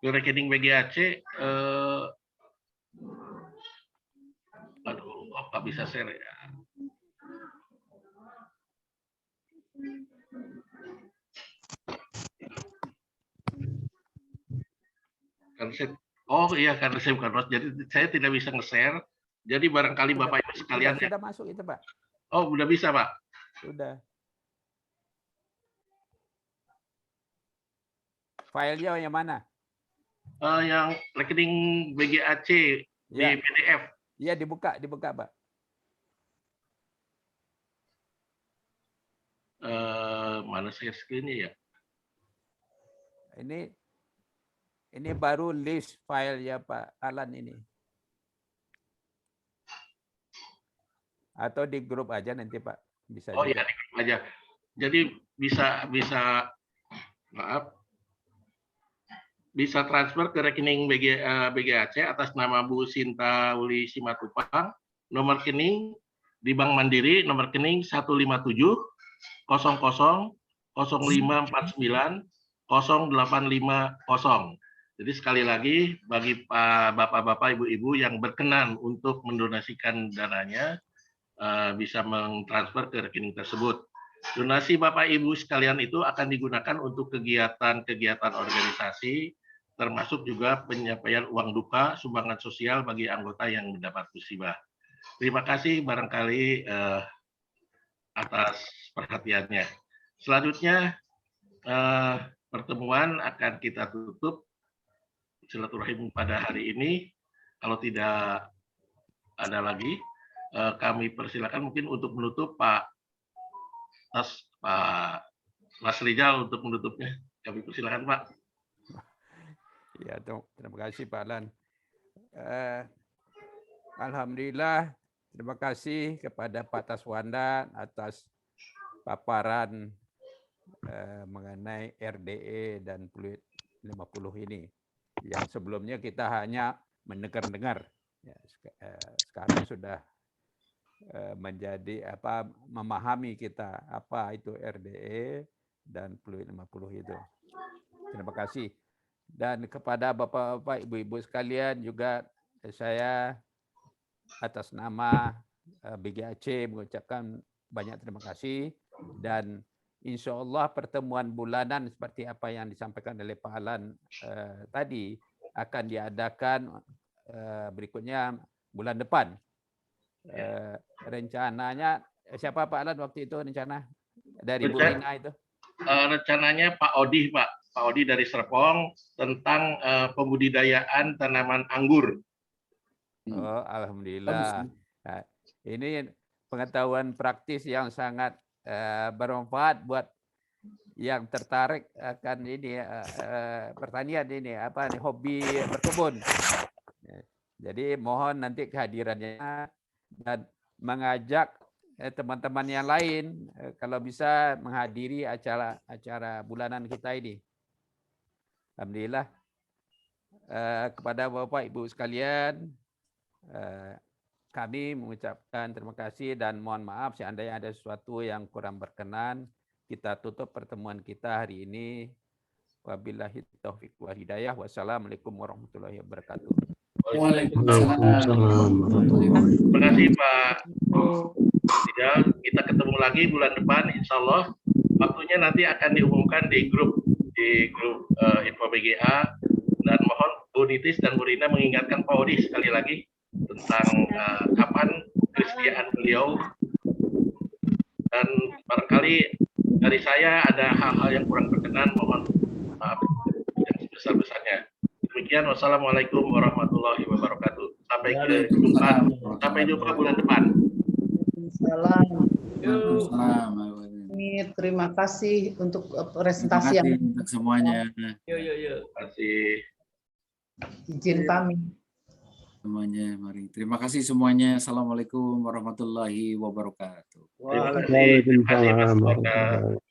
Ke rekening BGAC, aduh, nggak bisa share ya. Oh iya, karena saya bukan host, jadi saya tidak bisa nge-share. Jadi barangkali Bapak Ibu sekalian sudah masuk itu, Pak. Oh, udah bisa, Pak. Sudah. Filenya yang mana? Yang rekening BGAC di PDF. Iya, dibuka, Pak. Mana share screen-nya ya? Ini baru list file ya Pak Alan ini. Atau di grup aja nanti Pak, bisa. Oh iya, di grup aja. Jadi bisa transfer ke rekening BGAC atas nama Bu Sinta Uli Simatupang, nomor rekening di Bank Mandiri, nomor rekening 157 00 0549 0850. Jadi sekali lagi bagi bapak-bapak, ibu-ibu yang berkenan untuk mendonasikan dananya bisa mentransfer ke rekening tersebut. Donasi Bapak Ibu sekalian itu akan digunakan untuk kegiatan-kegiatan organisasi, termasuk juga penyampaian uang duka, sumbangan sosial bagi anggota yang mendapat musibah. Terima kasih barangkali atas perhatiannya. Selanjutnya pertemuan akan kita tutup silaturahim pada hari ini. Kalau tidak ada lagi, kami persilakan mungkin untuk menutup Pak Mas Rizal untuk menutupnya. Kami persilakan Pak. Ya, terima kasih Pak Alan. Alhamdulillah, terima kasih kepada Pak Taswanda atas paparan mengenai RDE dan Pluit 50 ini. Yang sebelumnya kita hanya mendengar-dengar. Ya, sekarang sudah menjadi memahami kita apa itu RDE dan Pluit 50 itu. Terima kasih. Dan kepada Bapak-bapak, Ibu-ibu sekalian juga saya atas nama BGAC mengucapkan banyak terima kasih, dan insya Allah pertemuan bulanan seperti apa yang disampaikan oleh Pak Alan tadi akan diadakan berikutnya bulan depan. Rencananya siapa Pak Alan waktu itu rencana dari Bu Rina itu? Rencananya Pak Odi, Pak Odi dari Serpong tentang pembudidayaan tanaman anggur. Oh, alhamdulillah. Nah, ini pengetahuan praktis yang sangat bermanfaat buat yang tertarik akan ini pertanian ini hobi berkebun. Jadi mohon nanti kehadirannya dan mengajak teman-teman yang lain kalau bisa menghadiri acara bulanan kita ini. Alhamdulillah. Kepada Bapak Ibu sekalian, kami mengucapkan terima kasih dan mohon maaf seandainya ada sesuatu yang kurang berkenan. Kita tutup pertemuan kita hari ini. Wabillahi taufiq wal hidayah. Wassalamualaikum warahmatullahi wabarakatuh. Waalaikumsalam. Terima kasih Pak. Kita ketemu lagi bulan depan, insya Allah. Waktunya nanti akan diumumkan di grup Info BGA, dan mohon Bu Nitis dan Bu Rina mengingatkan Pak Odi sekali lagi tentang kapan kesetiaan beliau, dan barangkali dari saya ada hal-hal yang kurang berkenan, mohon maaf yang sebesar-besarnya. Demikian, wassalamualaikum warahmatullahi wabarakatuh. Sampai jumpa bulan depan. Terima kasih untuk presentasi yang untuk semuanya. Terima kasih. Izin pamit. Semuanya, mari. Terima kasih semuanya. Assalamualaikum warahmatullahi wabarakatuh. Terima kasih. Terima kasih, Mas.